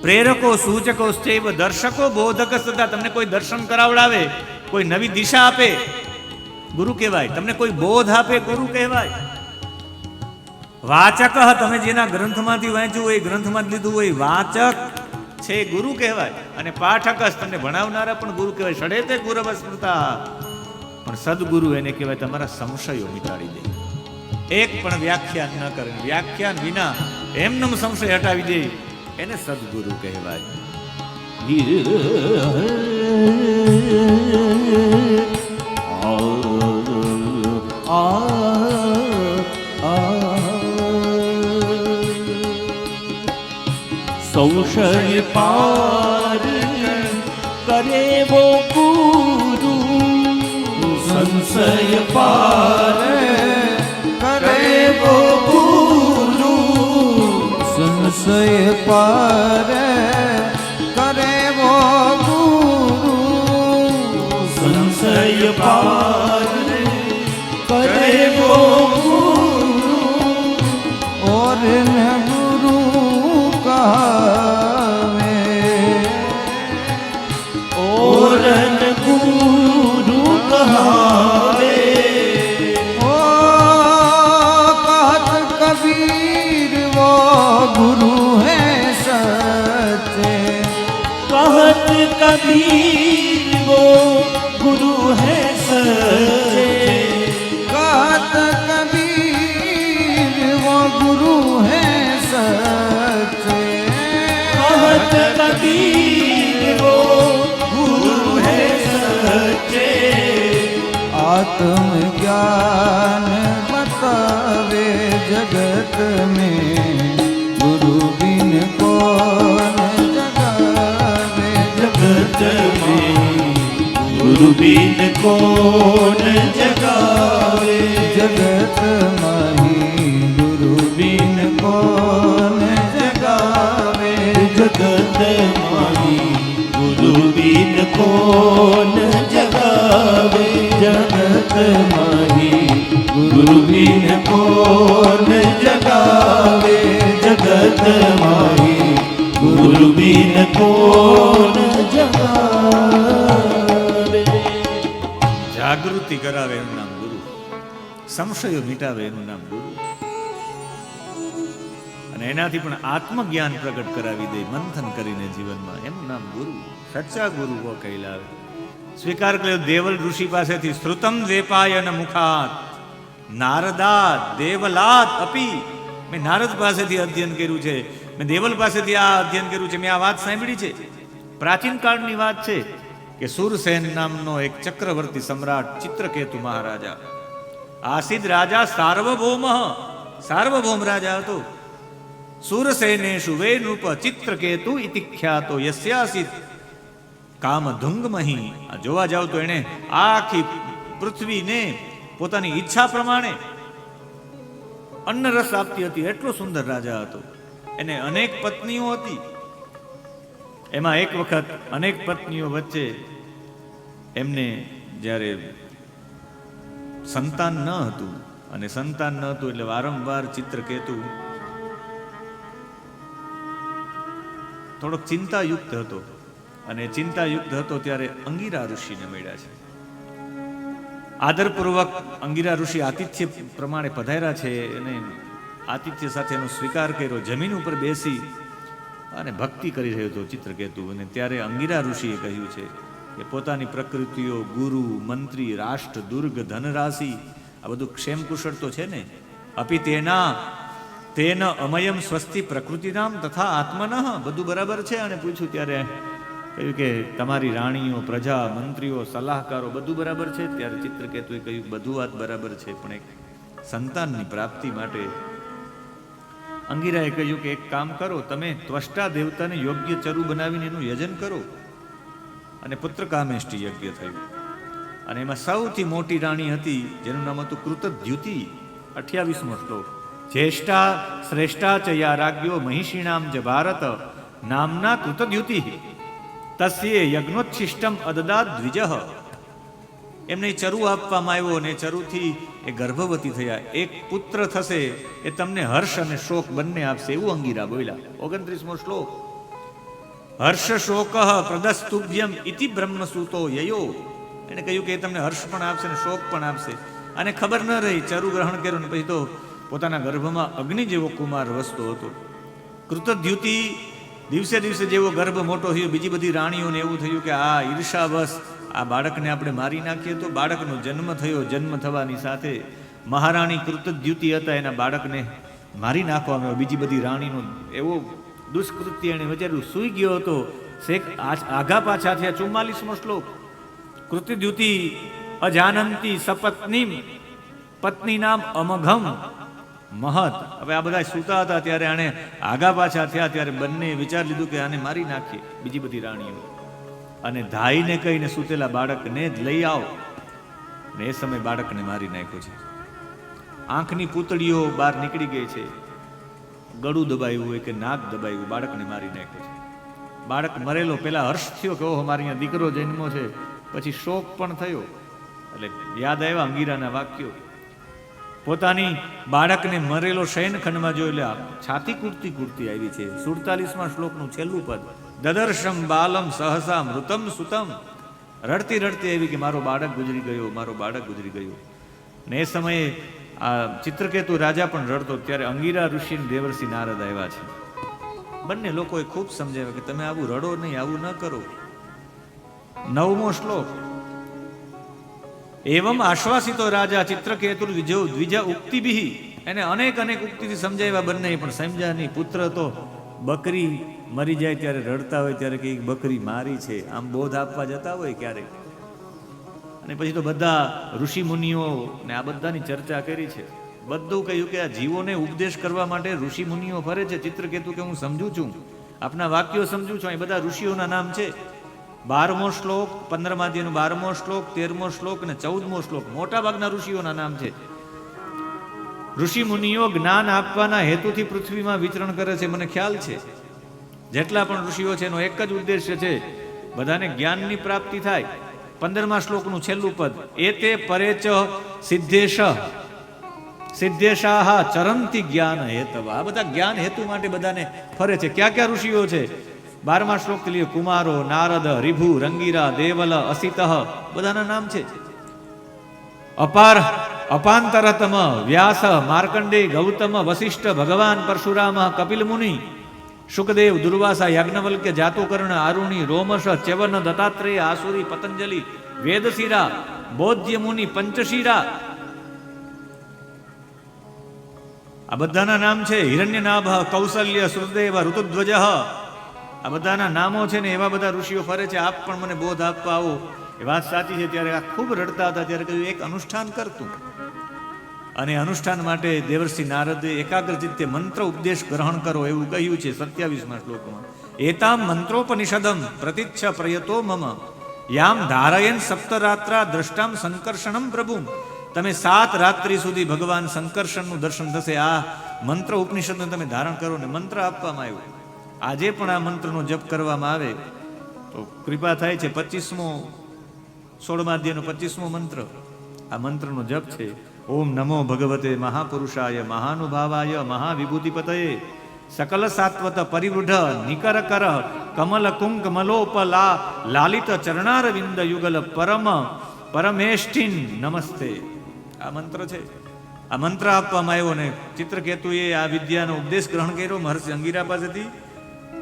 Speaker 1: પ્રેરકો સૂચકો શ્ચૈવ દર્શકો બોધકસ તથા, તમને કોઈ દર્શન કરાવડાવે, કોઈ નવી દિશા આપે, ગુરુ કહેવાય. તમને કોઈ બોધ આપે, ગુરુ કહેવાય. વાચક, તમે જેના ગ્રંથમાંથી વાંચ્યું હોય, ગ્રંથમાં લીધું હોય, વાચક છે ગુરુ કહેવાય. અને પાઠક, તમને ભણાવનારા પણ ગુરુ કહેવાય. ષડેતે ગુરવસ્મૃતા, પણ સદગુરુ એને કહેવાય તમારા સંશયો મિટાડી દે. એક પણ વ્યાખ્યાન ન કરે, વ્યાખ્યાન વિના એમનેમ સંશય હટાવી દે, એને સદગુરુ કહેવાય.
Speaker 2: संशय पार करे वो गुरु,
Speaker 3: संशय पार करे वो गुरु, संशय पार करे वो गुरु,
Speaker 2: संशय पार करे वो गुरु,
Speaker 3: और न गुरु कहावे,
Speaker 2: और न गुरु कहावे।
Speaker 3: ओ कहत कबीर वो गुरु है सच्चे,
Speaker 2: कहत कबीर वो गुरु है सच्चे,
Speaker 3: कहत कबीर वो गुरु
Speaker 2: कहत कबीर वो गुरु है सच्चे।
Speaker 3: आत्म ज्ञान बतावे जगत में, गुरु बिन कौन जगावे।
Speaker 2: जगत में गुरु बिन कौन जगावे।
Speaker 3: जगत माही गुरु बिन कौन जगावे।
Speaker 2: जगत माही गुरु बिन कौन जगावे। जगत माही गुरु बिन कौन जगावे। जगत माही गुरु बिन कौन जगावे।
Speaker 1: જાગૃતિ કરાવે એનું નામ ગુરુ, સંશયો મિટાવે એનું નામ ગુરુ, અને એનાથી પણ આત્મજ્ઞાન પ્રગટ કરાવી દે મંથન કરીને જીવનમાં, એનું નામ ગુરુ. સચ્ચા ગુરુ વો કહેલાવે. સ્વીકાર કર્યો દેવલ ઋષિ પાસેથી, શ્રુતમ વેપાયન મુખાત નારદાત દેવલાત અપી. મેં નારદ પાસેથી અધ્યયન કર્યું છે, મેં દેવલ પાસેથી આ અધ્યયન કર્યું છે, મેં આ વાત સાંભળી છે. પ્રાચીન કાળની વાત છે કે સુરસેન નામનો એક ચક્રવર્તી સમ્રાટ ચિત્રકેતુ મહારાજા, આસિદ રાજા સાર્વભૌમ રાજા હતો. સુરસેનેષુ વે નૃપ ચિત્રકેતુ ઇતિ ખ્યાતો યસ્યાસિત કામધુંગમહી. આ જોવા જાવ તો એને આખી પૃથ્વીને પોતાની ઈચ્છા પ્રમાણે અન્ન રસ આપતી હતી, એટલો સુંદર રાજા હતો. એને અનેક પત્નીઓ હતી. એમાં એક વખત અનેક પત્નીઓ વચ્ચે એમને જ્યારે સંતાન ન હતું, અને સંતાન ન હતું એટલે વારંવાર ચિત્રકેતુ થોડોક ચિંતાયુક્ત હતો, અને ચિંતાયુક્ત હતો ત્યારે અંગીરા ઋષિને મળ્યા છે. આદરપૂર્વક અંગીરા ઋષિ આતિથ્ય પ્રમાણે પધાર્યા છે, અને આતિથ્ય સાથે એનો સ્વીકાર કર્યો. જમીન ઉપર બેસી અને ભક્તિ કરી રહ્યો હતો ચિત્રકેતુ, અને ત્યારે અંગીરા ઋષિએ કહ્યું છે કે પોતાની પ્રકૃતિઓ, ગુરુ, મંત્રી, રાષ્ટ્ર, દુર્ગ, ધનરાશિ, આ બધું ક્ષેમ કુશળ તો છે ને. અપી તેન અમયમ સ્વસ્તિ પ્રકૃતિનામ તથા આત્મનઃ, બધું બરાબર છે. અને પૂછ્યું ત્યારે કહ્યું કે તમારી રાણીઓ, પ્રજા, મંત્રીઓ, સલાહકારો બધું બરાબર છે. ત્યારે ચિત્રકેતુએ કહ્યું બધું વાત બરાબર છે, પણ એક સંતાનની પ્રાપ્તિ માટે અંગીરાએ કહ્યું કે એક કામ કરો, તમે ત્વષ્ટા દેવતાને યોગ્ય ચરુ બનાવીને એનું યજન કરો. અને પુત્રકામેષ્ટિ યજ્ઞ થયું. અને એમાં સૌથી મોટી રાણી હતી જેનું નામ હતું કૃતદ્યુતિ. 28મો શ્લોક. જ્યેષ્ઠા શ્રેષ્ઠા ચ યા રાજ્યો મહિષીણામ જ ભારત નામના કૃતદ્યુતિ તસ્યે યજ્ઞોચ્છિષ્ટમ અદદાત દ્વિજઃ. એમને ચરુ આપવામાં આવ્યો, અને ચરુથી એ ગર્ભવતી થયા. એક પુત્ર થશે, એ તમને હર્ષ અને શોક બંને આપશે, એવું અંગીરા બોલ્યા. 29મો શ્લોક. હર્ષ શોક પ્રદસ્તુભ્યમ ઇતિ બ્રહ્મસૂતો યયો. એને કહ્યું કે એ તમને હર્ષ પણ આપશે અને શોક પણ આપશે. અને ખબર ન રહી, ચરુ ગ્રહણ કર્યું ને પછી તો પોતાના ગર્ભમાં અગ્નિ જેવો કુમાર વસતો હતો. કૃતદ્યુતિ દિવસે દિવસે જેવો ગર્ભ મોટો થયો, બીજી બધી રાણીઓને એવું થયું કે આ ઈર્ષાવશ આ બાળકને આપણે મારી નાખીએ તો. બાળકનો જન્મ થયો. જન્મ થવાની સાથે મહારાણી કૃતદ્યુતિ હતા, એના બાળકને મારી નાખવામાં આવ્યો. બીજી બધી રાણીનો એવો દુષ્કૃત્ય એને વિચાર્યું. સૂઈ ગયો હતો. શેખ આઘા પાછા થયા. 44મો શ્લોક. કૃતદ્યુતિ અજાનંતી સપત્નીમ પત્ની નામ અમઘમ મહત. હવે આ બધા સૂતા હતા ત્યારે આને આગા પાછા થયા, ત્યારે બંને વિચાર લીધું કે આને મારી નાખીએ, બીજી બધી રાણીઓ. અને ધાઈને કહીને સૂતેલા બાળકને જ લઈ આવો. ને એ સમય બાળકને મારી નાખ્યો છે. આંખની પૂતળીઓ બહાર નીકળી ગઈ છે, ગળું દબાયું હોય કે નાક દબાયું, બાળકને મારી નાખ્યો છે. બાળક મરેલો, પેલા હર્ષ થયો કે ઓહો મારી અહીંયા દીકરો જન્મો છે, પછી શોક પણ થયો. એટલે યાદ આવ્યા અંગીરાના વાક્યો. પોતાની બાળકને મરેલો શયનખંડમાં જોઈ લે, છાતી કૂટતી કૂટતી આવી છે. 47મા શ્લોકનું છેલ્લું પદ. દદર્શમ બાલમ સહસા મૃતમ સુતમ. રડતી રડતી આવી કે મારો બાળક ગુજરી ગયો, મારો બાળક ગુજરી ગયો. ને એ સમયે આ ચિત્રકેતુ રાજા પણ રડતો. ત્યારે અંગીરા ઋષિ દેવર્ષિ નારદ આવ્યા છે. બંને લોકોએ ખૂબ સમજાવ્યા કે તમે આવું રડો નહીં, આવું ન કરો. 9મો શ્લોક. એવમ આશ્વાસિતો રાજા ચિત્રકેતુ દ્વિજ ઉક્તિભિ. એને અનેક ઉક્તિથી સમજાવ્યા બંને, પણ સમજ્યા નહીં. પુત્ર તો બકરી મરી જાય ત્યારે રડતા હોય ત્યારે કંઈક બકરી મારી છે, આમ બોધ આપવા જતા હોય ક્યારેક. અને પછી તો બધા ઋષિ મુનિઓ ને આ બધાની ચર્ચા કરી છે. બધું કહ્યું કે આ જીવોને ઉપદેશ કરવા માટે ઋષિ મુનિઓ ફરે છે. ચિત્રકેતુ કે હું સમજુ છું, આપના વાક્યો સમજુ છું. એ બધા ઋષિઓના નામ છે. 12મો શ્લોક, 15મા અધ્યાયનો 12મો શ્લોક, 13મો શ્લોક અને 14મો શ્લોક મોટા ભાગના ઋષિઓના નામ છે. ઋષિ મુનિઓ જ્ઞાન આપવાના હેતુથી પૃથ્વીમાં વિચરણ કરે છે. મને ખ્યાલ છે જેટલા પણ ઋષિઓ છે એનો એક જ ઉદ્દેશ્ય છે, બધાને જ્ઞાનની પ્રાપ્તિ થાય. 15મા શ્લોકનું છેલ્લું પદ, એતે પરેચ સિદ્ધેશ સિદ્ધેશાહ ચરંતી જ્ઞાન હેતવ. આ બધા જ્ઞાન હેતુ માટે બધાને ફરે છે. ક્યાં ક્યાં ઋષિઓ છે? 12મા શ્લોક થી લઈએ કુમારો, નારદ, રિભુ, રંગીરા, દેવલ, અસિત, બધાના નામ છે. અપાર અપાંતરતમ, વ્યાસ, માર્કંડે, ગૌતમ, વશિષ્ઠ, ભગવાન પરશુરામ, કપિલ મુનિ, શુકદેવ, દુર્વાસા, યાજ્ઞવલ્ક્ય, જાતુકર્ણ, આરુણી, રોમશ, ચ્યવન, દત્તાત્રેય, આસુરી, પતંજલિ, વેદશિરા, બોધ્ય મુનિ, પંચશિરા, આ બધાના નામ છે. હિરણ્યનાભ, કૌશલ્ય, શ્રુદેવ, ઋતુધ્વજ, આ બધાના નામો છે ને એવા બધા ઋષિઓ ફરે છે. આપ પણ મને બોધ આપવા આવો. એ વાત સાચી છે. ત્યારે આ ખૂબ રડતા હતા ત્યારે કહ્યું એક અનુષ્ઠાન કરતું. અને અનુષ્ઠાન માટે દેવર્ષિ નારદે એકાગ્ર ચિત્તે મંત્ર ઉપદેશ ગ્રહણ કરો એવું કહ્યું છે 27મા શ્લોકમાં. એતામ મંત્રોપનિષદમ પ્રતિચ્છ પ્રયતો મમ યામ ધારયન સપ્તરાત્રા દ્રષ્ટામ સંકર્ષણમ પ્રભુમ. તમે 7 રાત્રિ સુધી ભગવાન સંકર્ષણનું દર્શન થશે. આ મંત્ર ઉપનિષદને તમે ધારણ કરો ને મંત્ર આપવામાં આવ્યો. આજે પણ આ મંત્રનો જપ કરવામાં આવે તો કૃપા થાય છે. 16મા અધ્યાયનો 25મો મંત્ર આ મંત્રનો જપ છે. ઓમ નમો ભગવતે મહાપુરુષાય મહાનુભાવાય મહાવિભૂતિપતયે સકલ સાત્વત પરિવૃઢ નિકર કર કમલ કુંકમલોપલા લાલિત ચરણારવિંદ યુગલ પરમ પરમેષ્ઠિન નમસ્તે. આ મંત્ર છે. આ મંત્ર આપવામાં આવ્યો ને ચિત્રકેતુએ આ વિદ્યાનો ઉપદેશ ગ્રહણ કર્યો મહર્ષિ અંગિરા પાસેથી.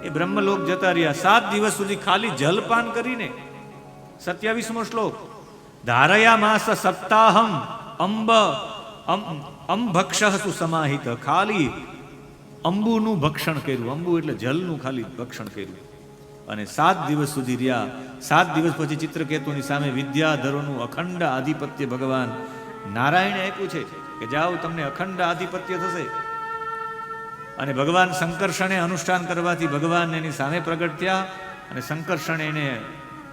Speaker 1: એ બ્રહ્મલોક જતા રહ્યા 7 દિવસ સુધી ખાલી જલપાન કરીને. 27મો શ્લોક, ધારયા માસ સપ્તાહમ અંભક્ષ સુસમાહિત. ખાલી અંબુનું ભક્ષણ કર્યું. અંબુ એટલે જલનું ખાલી ભક્ષણ કર્યું અને 7 દિવસ સુધી રહ્યા. 7 દિવસ પછી ચિત્રકેતુની સામે વિદ્યાધરોનું અખંડ આધિપત્ય ભગવાન નારાયણે આપ્યું છે કે જાઓ તમને અખંડ આધિપત્ય થશે. અને ભગવાન સંકર્ષણે અનુષ્ઠાન કરવાથી ભગવાન એની સામે પ્રગટ થયા અને સંકર્ષણે એને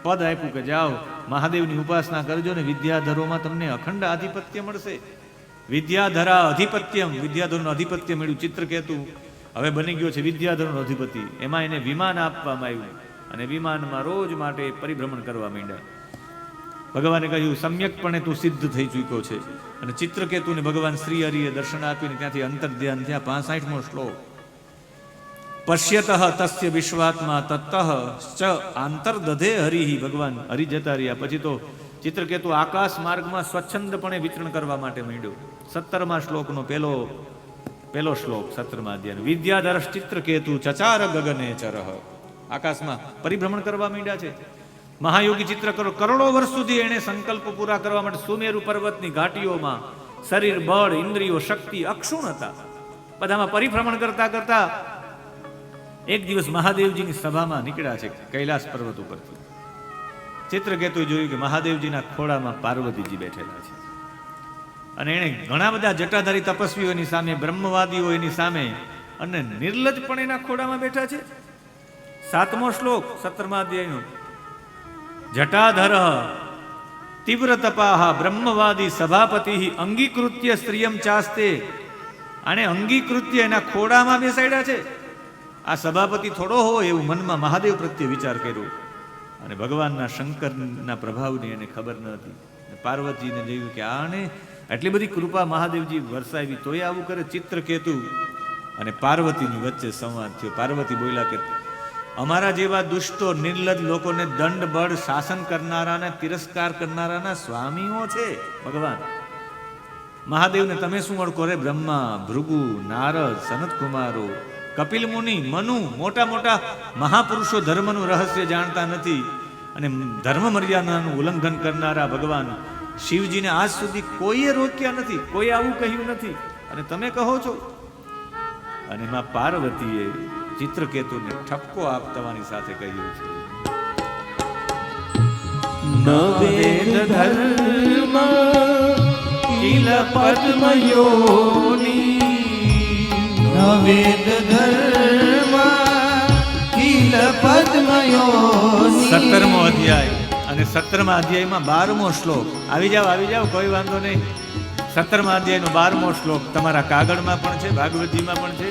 Speaker 1: પદ આપ્યું કે જાઓ મહાદેવની ઉપાસના કરજો ને વિદ્યાધરોમાં તમને અખંડ આધિપત્ય મળશે. વિદ્યાધરા અધિપત્યમ, વિદ્યાધરનું અધિપત્ય મળ્યું. ચિત્રકેતુ હવે બની ગયો છે વિદ્યાધરનો અધિપતિ. એમાં એને વિમાન આપવામાં આવ્યું અને વિમાનમાં રોજ માટે પરિભ્રમણ કરવા માંડ્યા. ભગવાને કહ્યું સમ્યકપણે તું સિદ્ધ થઈ ચૂક્યો છે. અને ચિત્રકેતુને ભગવાન શ્રી હરિએ દર્શન આપીને ત્યાંથી અંતર્ધ્યાન થયા. 65મો શ્લોક, પશ્યતઃ તસ્ય વિશ્વાત્મા તત્તઃ ચ આંતર્દધે હરિ. ભગવાન હરિ જતા રહ્યા પછી તો ચિત્રકેતુ આકાશ માર્ગમાં સ્વચ્છંદપણે વિચરણ કરવા માટે માંડ્યો. 17મા શ્લોકનો પહેલો શ્લોક 17મા અધ્યાયનો, વિદ્યાધર ચિત્રકેતુ ચચાર ગગને ચરહ. આકાશમાં પરિભ્રમણ કરવા માંડ્યા છે. મહાયોગી ચિત્રકરો કરોડો વર્ષ સુધી એને સંકલ્પ પૂરા કરવા માટે સુમેરુ પર્વતની ઘાટીઓમાં શરીર, બળ, ઇન્દ્રિયો, શક્તિ અક્ષુણ હતા. બધામાં પરિભ્રમણ કરતા કરતા એક દિવસ મહાદેવજીની સભામાં નીકળ્યા છે કૈલાસ પર્વત ઉપરથી. ચિત્રકેતુએ જોયું કે મહાદેવજીના ખોળામાં પાર્વતીજી બેઠેલા છે અને એણે ઘણા બધા જટાધારી તપસ્વીઓની સામે, બ્રહ્મવાદીઓ એની સામે અને નિર્લજ પણ એના ખોળામાં બેઠા છે. 7મો શ્લોક 17મા અધ્યાયનો, જટાધર તીવ્ર તપાહ બ્રહ્મવાદી સભાપતિ અંગીકૃત્ય સ્ત્રીયમ ચાસ્તે. આને અંગીકૃત્ય એના ખોડામાં બેસાડ્યા છે. આ સભાપતિ થોડો હોય એવું મનમાં મહાદેવ પ્રત્યે વિચાર કર્યો અને ભગવાનના શંકરના પ્રભાવની એને ખબર ન હતી. પાર્વતીને જોયું કે આને આટલી બધી કૃપા મહાદેવજી વરસાવી તોય આવું કરે. ચિત્રકેતુ અને પાર્વતીની વચ્ચે સંવાદ થયો. પાર્વતી બોલ્યા કે અમારા જેવા દુષ્ટો નિર્લજ લોકોને દંડ બળ શાસન કરનારાના, તિરસ્કાર કરનારાના સ્વામીઓ છે ભગવાન. મહાદેવને તમે શું ઓળખો રે? બ્રહ્મા, ભૃગુ, નારદ, સનત કુમારો, કપિલ મુનિ, મનુ, મોટા મોટા મહાપુરુષો ધર્મનું રહસ્ય જાણતા નથી અને ધર્મ મર્યાદાનું ઉલ્લંઘન કરનારા ભગવાન શિવજીને આજ સુધી કોઈએ રોક્યા નથી, કોઈ આવું કહ્યું નથી અને તમે કહો છો. અને માં પાર્વતીએ ચિત્રકેતુને ઠપકો આપતાની સાથે કહ્યું છે,
Speaker 2: ન વેદ ધર્મ કિલ પદ્મયોની,
Speaker 3: ન વેદ ધર્મ કિલ પદ્મયોની.
Speaker 1: 17મો અધ્યાય અને 17મા અધ્યાયમાં 12મો શ્લોક. આવી જાવ કોઈ વાંધો નહીં. 17મા અધ્યાયનો 12મો શ્લોક તમારા કાગળમાં પણ છે, ભાગવતજીમાં પણ છે.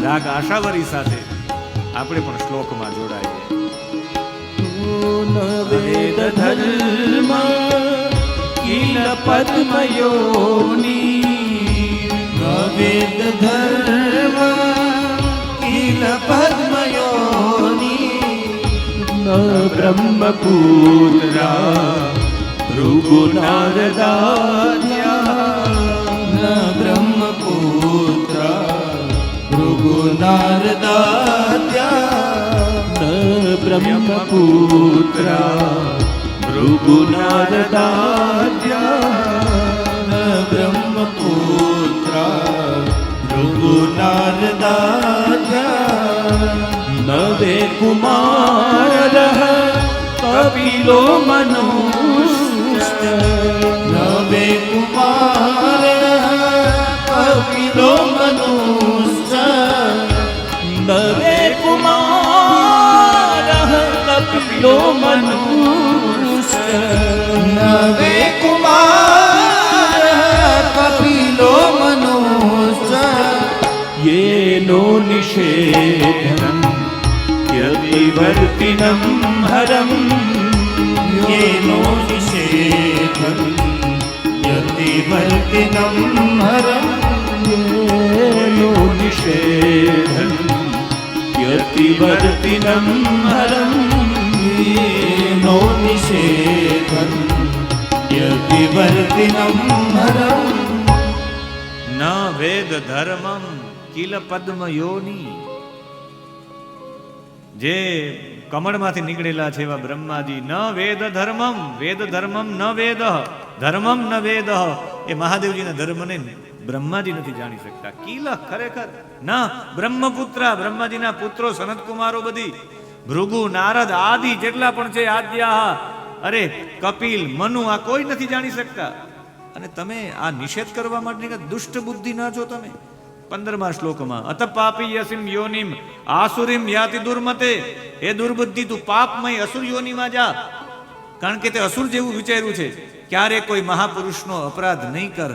Speaker 1: રાગ આશાવરી સાથે આપણે પણ શ્લોકમાં જોડાઈએ.
Speaker 2: ન વેદ ધર્મ કિલ પદ્મયોની,
Speaker 3: ન વેદ ધર્મ કિલ પદ્મયોની.
Speaker 2: ન બ્રહ્મપુત્રા ભૃગુનારદાદ્યા,
Speaker 3: ન બ્રહ્મપુત્રા ભૃગુનારદાદ્યા,
Speaker 2: ન બ્રહ્મપુત્રા ભૃગુનારદાદ્યા,
Speaker 3: ન બ્રહ્મપુત્રા ભૃગુનારદાદ્યા.
Speaker 2: નવે કુમારઃ કપિલો મનુષ્ય,
Speaker 3: નવે કુમાર કપિલો મનુષ્ય,
Speaker 2: નવે કુમારઃ કપિલો મનુષ્ય,
Speaker 3: નવે કુમાર કપિલો મનુષ્ય.
Speaker 2: યેનો નિષેધં યતિવર્તિનં હરં,
Speaker 3: યેનો નિષેધં યતિવર્તિનં હરં,
Speaker 2: યેનો નિષેધં યતિવર્તિનં હરં,
Speaker 3: યેનો નિષેધં યતિવર્તિનં હરં.
Speaker 1: ન વેદ ધર્મમ કિલ પદ્મયોની. જે કમળમાંથી નીકળેલા છે એવા બ્રહ્માજી. ન વેદ ધર્મમ, વેદ ધર્મમ ન વેદ, ધર્મમ ન વેદ. એ મહાદેવજીના ધર્મને બ્રહ્માજી નથી જાણી શકતા. કિલ ખરેખર ના બ્રહ્મપુત્ર, બ્રહ્માજીના પુત્રો સનત કુમારો બધી, ભૃગુ નારદ આદિ જેટલા પણ છે, આદ્યા, અરે કપિલ મનુ, આ કોઈ નથી જાણી શકતા. અને તમે આ નિષેધ કરવા માટે દુષ્ટ બુદ્ધિ ના છો તમે. 15મા શ્લોકમાં અત પાપી યસિમ યોનિમ આસુરીમ યાતિ દુર્મતે. એ દુર્બુદ્ધિ, તું પાપમય અસુર યોનિમાં જા. કારણ કે તે અસુર જેવું વિચાર્યું છે, ક્યારે કોઈ મહાપુરુષનો અપરાધ નહીં કર.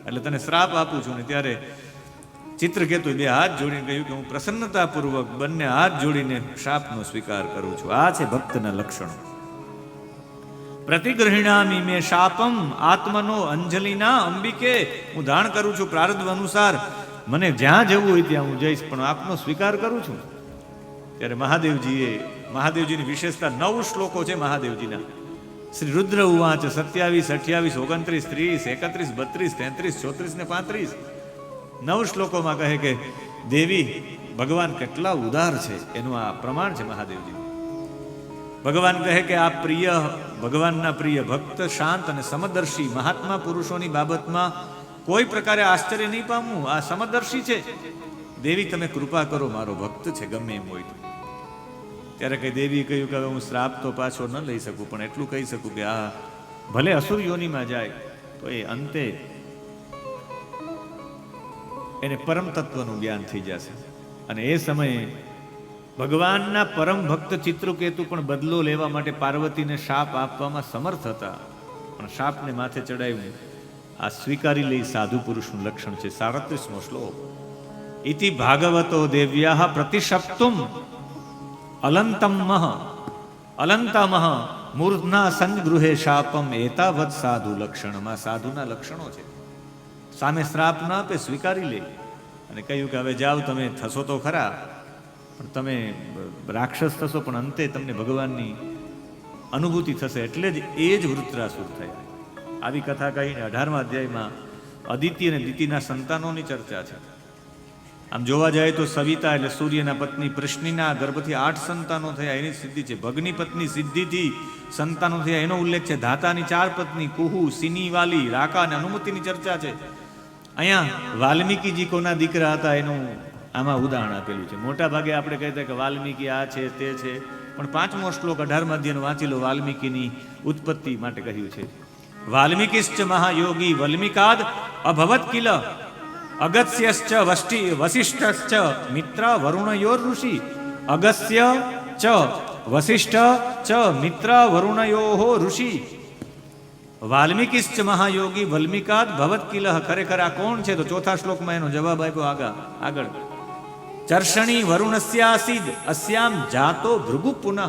Speaker 1: એટલે તને શ્રાપ આપું છું ને. ત્યારે ચિત્રકેતુ 2 હાથ જોડીને કહ્યું કે હું પ્રસન્નતાપૂર્વક બંને હાથ જોડીને શાપનો સ્વીકાર કરું છું. આ છે ભક્તના લક્ષણો. પ્રતિગૃહિણામી મે શાપમ આત્મનો અંજલિના અંબિકે. હું ધારણ કરું છું પ્રારબ્ધ અનુસાર, મને જ્યાં જવું હોય ત્યાં હું જઈશ, પણ આપનો સ્વીકાર કરું છું. ત્યારે મહાદેવજીની વિશેષતા 9 શ્લોકો છે મહાદેવજીના. શ્રી રુદ્ર ઉવાચ 27, 28, 29, 30, 31, 32, 33, 34 ને 35. 9 શ્લોકોમાં કહે કે દેવી ભગવાન કેટલા ઉદાર છે, એનું આ પ્રમાણ છે મહાદેવજી. ભગવાન કહે કે આ પ્રિય, ભગવાનના પ્રિય ભક્ત, શાંત અને સમદર્શી મહાત્મા પુરુષોની બાબતમાં કોઈ પ્રકારે આશ્ચર્ય નહીં પામવું. આ સમદર્શી છે. દેવી તમે કૃપા કરો, મારો ભક્ત છે, ગમે એમ હોય તો. ત્યારે કઈ દેવી કહ્યું કે હવે હું શ્રાપ તો પાછો ન લઈ શકું, પણ એટલું કહી શકું કે આ ભલે અસુર યોનિમાં જાય તો એ અંતે એને પરમ તત્વનું જ્ઞાન થઈ જશે. અને એ સમયે ભગવાનના પરમ ભક્ત ચિત્રકેતુ પણ બદલો લેવા માટે પાર્વતીને શાપ આપવામાં સમર્થ હતા, પણ શાપને માથે ચડાવ્યું. આ સ્વીકારી લઈ સાધુ પુરુષનું લક્ષણ છે. 37મો શ્લોક. ઇતિ ભાગવતો દેવ્યાઃ પ્રતિશપ્તુમ અલંતમઃ અલંતમઃ મૂર્ધના સંગૃહે શાપમ એતાવત સાધુ લક્ષણમાં. સાધુના લક્ષણો છે. સામે શ્રાપ ના આપે, સ્વીકારી લે. અને કહ્યું કે હવે જાઓ, તમે થશો તો ખરા, પણ તમે રાક્ષસ થશો, પણ અંતે તમને ભગવાનની અનુભૂતિ થશે. એટલે જ એ જ વૃત્રાસુર થયા. આવી કથા કહીને 18મા અધ્યાયમાં અદિતિ અને દિતિના સંતાનોની ચર્ચા છે. આમ જોવા જાય તો સવિતા એટલે સૂર્યના પત્ની પ્રશ્નિના ગર્ભથી 8 સંતાનો થયા, એની સિદ્ધિ છે. ભગની પત્ની સિદ્ધિથી સંતાનો થયા, એનો ઉલ્લેખ છે. ધાતાની 4 પત્ની કુહુ, સિનીવાલી, રાકા અને અનુમતિની ચર્ચા છે. અહીંયા વાલ્મીકીજી કોના દીકરા હતા એનું આમાં ઉદાહરણ આપેલું છે. મોટા ભાગે આપણે કહેતા કે વાલ્મીકી આ છે તે છે, પણ 5મો શ્લોક 18મા અધ્યાયનો વાંચી લો. વાલ્મીકીની ઉત્પત્તિ માટે કહ્યું છે. વાલ્મીકિશ્ચ મહાયોગી વલ્મીકાદ અભવત કિલ અગસ્યશ્ચ વસિષ્ઠશ્ચ મિત્ર વરુણયોર ઋષિ. અગસ્ય ચ વસિષ્ઠ ચ મિત્ર વરુણયો ઋષિ. વાલ્મીકિશ્ચ મહાયોગી વલ્મીકાદ ભવત કિલ. ખરેખર આ કોણ છે? તો ચોથા શ્લોકમાં એનો જવાબ આપ્યો આગળ. ચર્ષણી વરુણસ્યાસીદ અસ્યામ જાતો ભૃગુ પુનઃ.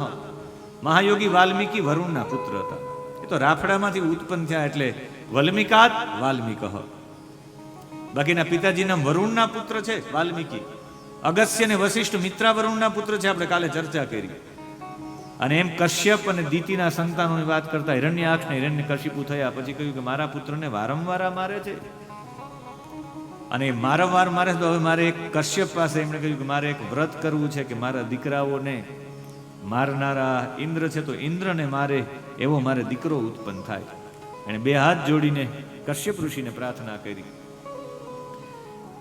Speaker 1: મહાયોગી વાલ્મીકી વરુણના પુત્ર હતા. એ તો રાફડામાંથી ઉત્પન્ન થયા એટલે વલ્મીકાદ વાલ્મીક. બાકીના પિતાજીના વરુણના પુત્ર છે વાલ્મીકી. અગસ્ય ને વસિષ્ઠ મિત્રા વરુણના પુત્ર છે, આપણે કાલે ચર્ચા કરી. અને એમ કશ્યપ અને દીતિના સંતાનોની વાત કરતા હિરણ્યાક્ષ ને હિરણ્યકશિપુ થયા પછી કહ્યું કે મારા પુત્રને વારંવાર આ મારે છે, અને વારંવાર મારે તો હવે મારે એક કશ્યપ પાસે એમણે કહ્યું કે મારે એક વ્રત કરવું છે કે મારા દીકરાઓને મારનારા ઇન્દ્ર છે તો ઇન્દ્રને મારે એવો મારે દીકરો ઉત્પન્ન થાય. એણે 2 હાથ જોડીને કશ્યપ ઋષિને પ્રાર્થના કરી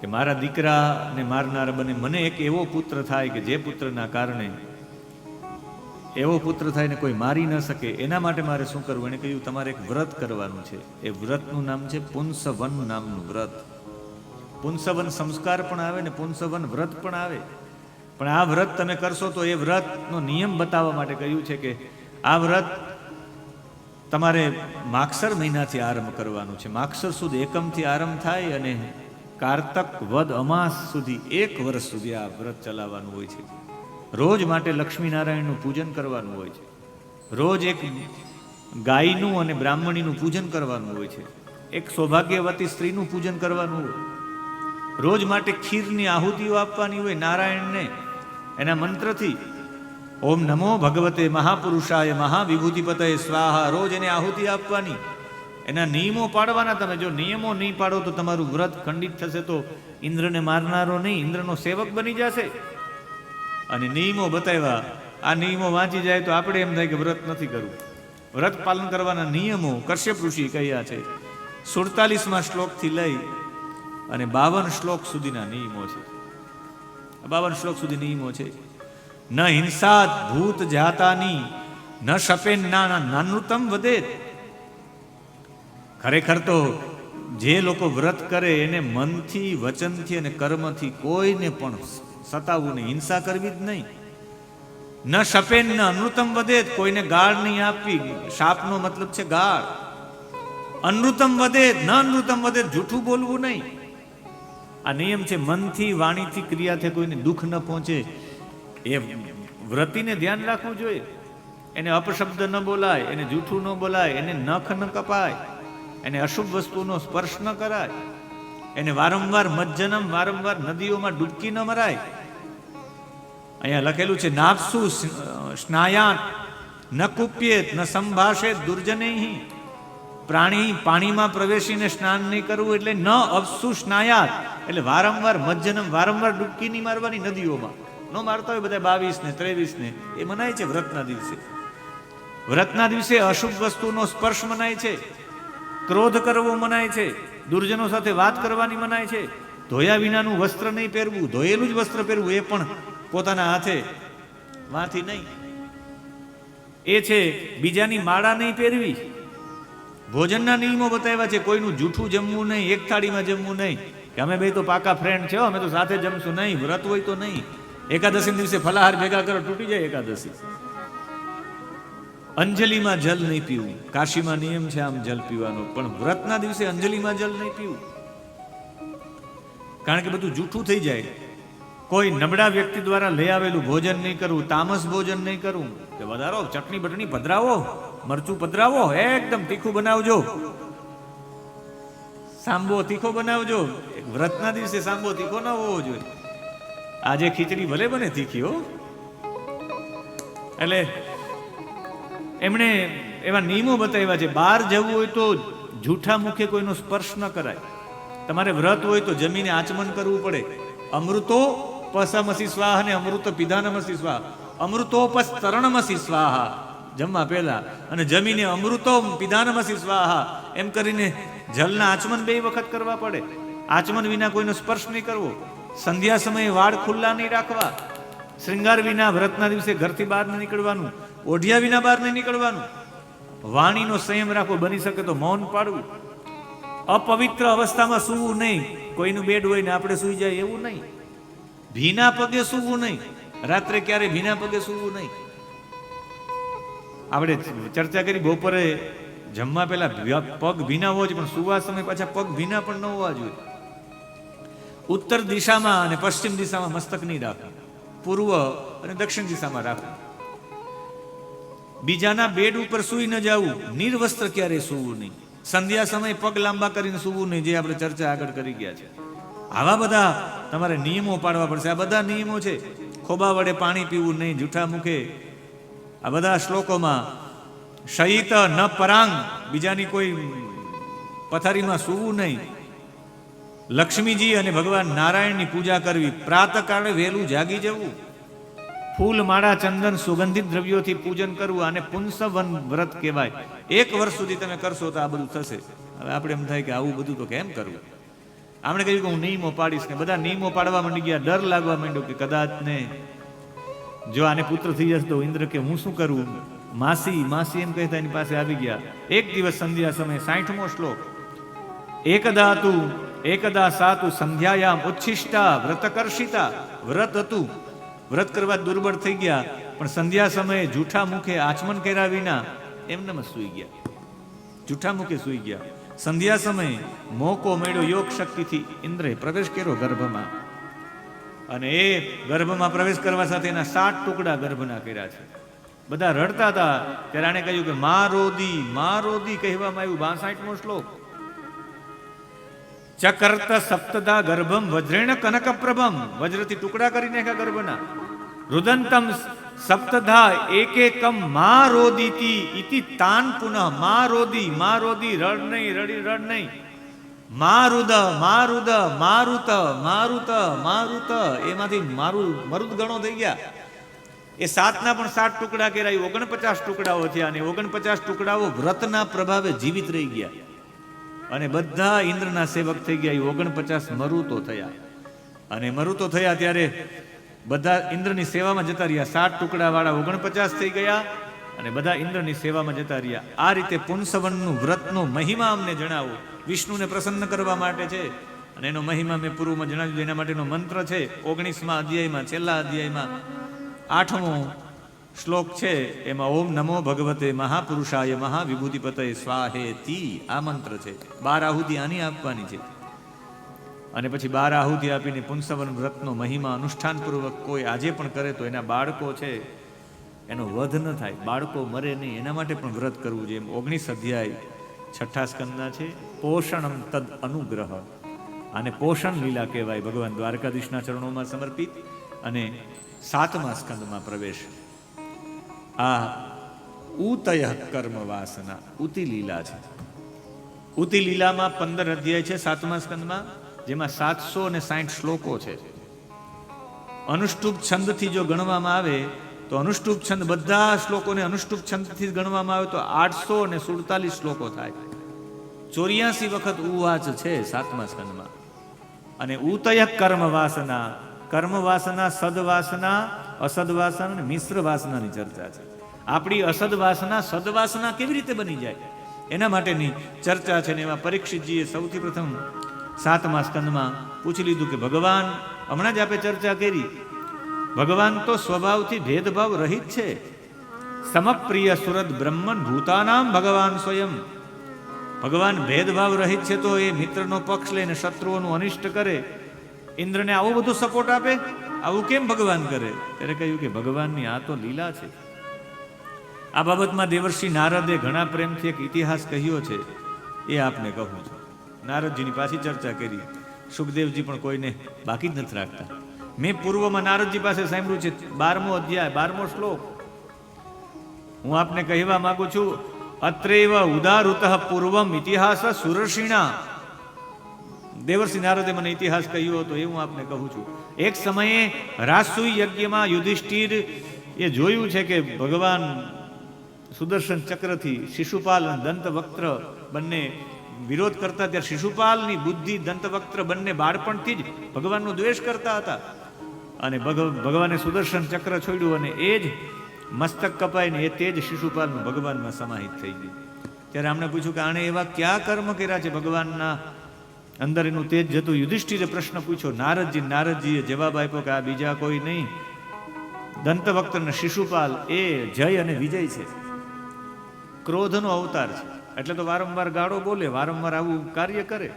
Speaker 1: કે મારા દીકરાને મારનારા બને મને એક એવો પુત્ર થાય કે જે પુત્રના કારણે એવો પુત્ર થાય ને કોઈ મારી ન શકે. એના માટે મારે શું કરવું? એને કહ્યું તમારે એક વ્રત કરવાનું છે. એ વ્રતનું નામ છે પુંસવન નામનું વ્રત. પુંસવન સંસ્કાર પણ આવે ને પુંસવન વ્રત પણ આવે. પણ આ વ્રત તમે કરશો તો એ વ્રતનો નિયમ બતાવવા માટે કહ્યું છે કે આ વ્રત તમારે માગસર મહિનાથી આરંભ કરવાનું છે. માગસર સુદ એકમથી આરંભ થાય અને કારતક વદ અમાસ સુધી 1 વર્ષ સુધી આ વ્રત ચલાવવાનું હોય છે. રોજ માટે લક્ષ્મીનારાયણનું પૂજન કરવાનું હોય છે. રોજ એક ગાયનું અને બ્રાહ્મણીનું પૂજન કરવાનું હોય છે. એક સૌભાગ્યવતી સ્ત્રીનું પૂજન કરવાનું હોય. રોજ માટે ખીરની આહુતિઓ આપવાની હોય નારાયણને એના મંત્રથી. ઓમ નમો ભગવતે મહાપુરુષાય મહાવિભૂતિપતય સ્વાહા. રોજ એને આહુતિ આપવાની. એના નિયમો પાડવાના. તમે જો નિયમો નહીં પાડો તો તમારું વ્રત ખંડિત થશે. તો ઇન્દ્રને મારનારો નહીં, ઇન્દ્રનો સેવક બની જશે. અને નિયમો બતાવ્યા. આ નિયમો વાંચી જાય તો આપણે એમ થાય કે વ્રત નથી કરવું. વ્રત પાલન કરવાના નિયમો કશ્યપ ઋષિ કહ્યા છે. 47મા શ્લોકથી લઈ અને 52 શ્લોક સુધીના નિયમો છે. 52 શ્લોક સુધી નિયમો છે. ન હિંસાત ભૂત જાતાની ન શપેન નાનૃતમ વધેત. ખરેખર તો જે લોકો વ્રત કરે એને મનથી, વચનથી અને કર્મથી કોઈને પણ સતાવવું નહીં, હિંસા કરવી જ નહીં. ન શપેન ન અનૃતમ વધેત. કોઈને ગાળ નહીં આપવી. શાપનો મતલબ છે ગાળ. અનૃતમ વધેત ન અનૃતમ વધેત. જૂઠું બોલવું નહીં. આ નિયમ છે. મનથી, વાણીથી, ક્રિયાથી કોઈને દુઃખ ન પહોંચે એ વ્રતીને ધ્યાન રાખવું જોઈએ. એને અપશબ્દ ન બોલાય, એને જૂઠું ન બોલાય, એને નખ ન કપાય, એને અશુભ વસ્તુનો સ્પર્શ ન કરાય, એને વારંવાર મજ્જનમ, વારંવાર નદીઓમાં ડૂબકી ન મરાય. અહીંયા લખેલું છે નાપસુ સ્નાયાત ન કુપ્યેત ન સંભાષેત દુર્જનૈહિ. પ્રાણી પાણીમાં પ્રવેશીને સ્નાન નહીં કરવું એટલે ન અપસુ સ્નાયાત એટલે વારંવાર મજ્જનમ, વારંવાર ડૂબકી નહીં મારવાની નદીઓમાં. ન મારતા હોય બધા 22 ને 23 ને એ મનાય છે વ્રતના દિવસે. વ્રતના દિવસે અશુભ વસ્તુનો સ્પર્શ મનાય છે. ક્રોધ કરવો મનાય છે. દુર્જનો સાથે વાત કરવાની મનાય છે. ધોયા વિનાનું વસ્ત્ર નહીં પહેરવું. ધોયેલું જ વસ્ત્ર પહેરવું, એ પણ પોતાના હાથે વાંથી નહીં. એ છે બીજાની માળા નહીં પહેરવી. ભોજનના નિયમો બતાવ્યા છે. કોઈનું જૂઠું જમવું નહીં, એક થાળીમાં જમવું નહીં. કે અમે બે તો પાકા ફ્રેન્ડ છે, અમે તો સાથે જમશું નહીં. વ્રત હોય તો નહીં. એકાદશી દિવસે ફલાહાર ભેગા કરો, તૂટી જાય એકાદશી. અંજલિમાં જલ નહીં પીવું. કાશીમાં નિયમ છે આમ જલ પીવાનો, પણ વ્રતના દિવસે અંજલિમાં જલ નહીં પીવું. કારણ કે બધું જૂઠું થઈ જાય. કોઈ નબળા વ્યક્તિ દ્વારા લઈ આવેલું ભોજન નહીં કરવું. તામસ ભોજન નહીં કરવું. કે વધારો ચટણી બટણી પધરાવો, મરચું પધરાવો, એકદમ તીખું બનાવજો, સાંબો તીખો બનાવજો. વ્રતના દિવસે સાંબો તીખો ના હોવો જોઈએ. આજે ખીચડી ભલે બને તીખી હો. એટલે એમણે એવા નિયમો બતાવ્યા છે. બહાર જવું હોય તો જૂઠા મુખે કોઈનો સ્પર્શ ન કરાય. તમારે વ્રત હોય તો જમીને આચમન કરવું પડે. અમૃતો પસમસી સ્વાહા અને અમૃત પિધાનમસી સ્વાહા. અમૃતોપસ્તરણમસી સ્વાહા જમવા પહેલા, અને જમીને અમૃતો પિધાનમસી સ્વાહા એમ કરીને જલના આચમન 2 વખત કરવા પડે. આચમન વિના કોઈનો સ્પર્શ નહીં કરવો. સંધ્યા સમયે વાળ ખુલ્લા નહીં રાખવા, શ્રૃંગાર વિના વ્રતના દિવસે ઘરથી બહાર નહીં નીકળવાનું, ઓઢિયા વિના બહાર નહીં નીકળવાનું, વાણીનો સંયમ રાખવો, બની શકે તો મૌન પાડવું, અપવિત્ર અવસ્થામાં સૂવું નહીં, કોઈનું બેડ હોય ને આપણે સૂઈ જાય એવું નહીં, ભીના પગે સૂવું નહીં, રાત્રે ક્યારે ભીના પગે સૂવું નહીં. આપણે ચર્ચા કરી બપોરે જમવા પહેલા પગ ભીના હોવા જોઈએ, પણ સુવા સમય પાછા પગ ભીના પણ ન હોવા જોઈએ. ઉત્તર દિશામાં અને પશ્ચિમ દિશામાં મસ્તક નહીં રાખવું, પૂર્વ અને દક્ષિણ દિશામાં રાખવું. બીજાના બેડ ઉપર સૂઈ ન જવું, નિર્વસ્ત્ર ક્યારે સૂવું નહીં, સંધ્યા સમયે પગ લાંબા કરીને સૂવું નહીં, જે આપણે ચર્ચા આગળ કરી ગયા છે. આવા બધા તમારે નિયમો પાડવા પડશે. આ બધા નિયમો છે. ખોબા વડે પાણી પીવું નહીં, જૂઠા મુખે, આ બધા શ્લોકોમાં શયિત ન પરાંગ, બીજાની કોઈ પથારીમાં સૂવું નહીં, લક્ષ્મીજી અને ભગવાન નારાયણની પૂજા કરવી, પ્રાતકાળે વહેલું જાગી જવું, ફૂલ માળા ચંદન સુગંધિત દ્રવ્યોથી પૂજન કરવું, અને પુંસવન વ્રત કહેવાય. 1 વર્ષ સુધી તમે કરશો તો આ બધું થશે. હવે આપણે એમ થાય કે આવું બધું તો કેમ કરવું. આપણે કહ્યું કે હું નિયમો પાડીશ, ને બધા નિયમો પાડવા માંડી ગયા. ડર લાગવા માંડ્યો કે કદાચ ને જો આને પુત્ર થઈ જશે તો ઇન્દ્ર કે હું શું કરું. માસી એમ કહેતા એની પાસે આવી ગયા. એક દિવસ સંધ્યા સમયે 60મો શ્લોક, એકદા સાતુ સંધ્યાયામ ઉચ્છિષ્ટા વ્રતકર્ષિતા. વ્રત હતું, વ્રત કરવા દુર્બળ થઈ ગયા, પણ સંધ્યા સમયે જૂઠા મુખે આચમન કર્યા વિના એમને સૂઈ ગયા, જૂઠા મુખે સૂઈ ગયા. સંધ્યા સમયે મોકો મળ્યો, યોગ શક્તિથી ઇન્દ્રે પ્રવેશ કર્યો ગર્ભમાં, અને એ ગર્ભમાં પ્રવેશ કરવા સાથે એના 7 ટુકડા ગર્ભના કર્યા છે. બધા રડતા હતા ત્યારે આને કહ્યું કે મા રોદી કહેવામાં આવ્યું. 62મો શ્લોક, ચકર્ત સપ્તદા ગર્ભમ વજ્રેણ કનક પ્રભમ. વજ્રથી ટુકડા કરી નાખ્યા ગર્ભના. રુદંતમ સપ્તધા એકેકમ મા રોદીતિ ઇતિ તાન પુનઃ. મા રોદી રડ નહીં. મારુદ એમાંથી મરુદ ગણો થઈ ગયા. એ 7ના પણ 7 ટુકડા કર્યા, 49 ટુકડાઓ થયા, અને 49 ટુકડાઓ વ્રતના પ્રભાવે જીવિત રહી ગયા, અને બધા ઇન્દ્રના સેવક થઈ ગયા. 49 મરુતો થયા, અને મરુતો થયા ત્યારે બધા ઇન્દ્રની સેવામાં જતા રહ્યા. 7 ટુકડા વાળા 49 થઈ ગયા, અને બધા ઇન્દ્રની સેવામાં જતા રહ્યા. આ રીતે પુંસવનનું વ્રતનો મહિમા અમને જણાવો. વિષ્ણુને પ્રસન્ન કરવા માટે છે, અને એનો મહિમા મેં પૂર્વમાં જણાવ્યું. એના માટેનો મંત્ર છે 19મા અધ્યાયમાં, છેલ્લા અધ્યાયમાં 8મો શ્લોક છે. એમાં ઓમ નમો ભગવતે મહાપુરુષાય મહાવિભૂતિપતય સ્વાહેતી આ મંત્ર છે. 12 આહુતિ આની આપવાની છે, અને પછી 12 આહુતિ આપીને પુંસવન વ્રતનો મહિમા અનુષ્ઠાનપૂર્વક કોઈ આજે પણ કરે તો એના બાળકો છે એનો વધ ન થાય, બાળકો મરે નહીં, એના માટે પણ વ્રત કરવું જોઈએ. 19 અધ્યાય 6ઠા સ્કંદના છે. પોષણમ તદ અનુગ્રહ, આને પોષણ લીલા કહેવાય, ભગવાન દ્વારકાધીશના ચરણોમાં સમર્પિત. અને 7મા સ્કંદમાં પ્રવેશ. આ ઉતય કર્મ વાસના ઉતિ લીલા છે. ઉતિ લીલામાં 15 અધ્યાય છે 7મા સ્કંદમાં, જેમાં 760 શ્લોકો છે. અનુષ્ટુપ છંદથી જો ગણવામાં આવે તો અનુષ્ટુપ છંદ, બધા શ્લોકોને અનુષ્ટુપ છંદથી ગણવામાં આવે તો 847 શ્લોકો થાય. 84 વખત ઉવાચ છે 7મા સ્કંદમાં. અને ઉતય કર્મ વાસના, કર્મ વાસના, સદવાસના, અસદવાસના અને મિશ્ર વાસનાની ચર્ચા છે. આપણી અસદવાસના સદવાસના કેવી રીતે બની જાય એના માટેની ચર્ચા છે. ને એમાં પરીક્ષિતજીએ સૌથી પ્રથમ 7મા સ્કંદમાં પૂછી લીધું કે ભગવાન, હમણાં જ આપણે ચર્ચા કરી, ભગવાન તો સ્વભાવથી ભેદભાવ રહિત છે. સમપ્રિય સુરદ બ્રહ્મન ભૂતાનામ ભગવાન સ્વયં. ભગવાન ભેદભાવ રહિત છે, તો એ મિત્રનો પક્ષ લઈને શત્રુઓનું અનિષ્ટ કરે, ઇન્દ્રને આવો બધો સપોર્ટ આપે, આવું કેમ ભગવાન કરે? ત્યારે કહ્યું કે ભગવાનની આ તો લીલા છે. આ બાબતમાં દેવર્ષિ નારદે ઘણા પ્રેમથી એક ઇતિહાસ કહ્યો છે, એ આપને કહું છું. નારદજીની પાછી ચર્ચા કરી. સુખદેવજી પણ કોઈને બાકી જ નથી રાખતા. મેં પૂર્વમાં નારદજી પાસે સાંભળ્યું છે 12મો અધ્યાય 12મો શ્લોક. હું આપને કહેવા માંગુ છું, અત્રેવ ઉદારુતઃ પૂર્વમ ઇતિહાસ સુરર્ષિણા. દેવર્ષિ નારદે મને ઇતિહાસ કહ્યો હતો, એ હું આપને કહું છું. એક સમયે રાજસૂય યજ્ઞમાં યુધિષ્ઠિર એ જોયું છે કે ભગવાન સુદર્શન ચક્રથી શિશુપાલ અને દંતવક્ત્ર બંને વિરોધ કરતા ત્યારે શિશુપાલની બુદ્ધિ દંતવક્ત્ર બંને બાળપણથી જ ભગવાનનો દ્વેષ કરતા હતા અને ભગવાને સુદર્શન ચક્ર છોડ્યું અને એ જ મસ્તક કપાઈને એ તેજ શિશુપાલનું ભગવાનમાં સમાહિત થઈ ગયું. ત્યારે આમણે પૂછ્યું કે આણે એવા કયા કર્મ કર્યા છે ભગવાનના અંદર એનું તેજ જતું. યુધિષ્ઠિરે પ્રશ્ન પૂછ્યો નારદજીએ જવાબ આપ્યો કે આ બીજા કોઈ નહીં, દંતવક્ત્ર અને શિશુપાલ એ જય અને વિજય છે, ક્રોધનો અવતાર છે. એટલે તો વારંવાર ગાળો બોલે, વારંવાર આવું કાર્ય કરે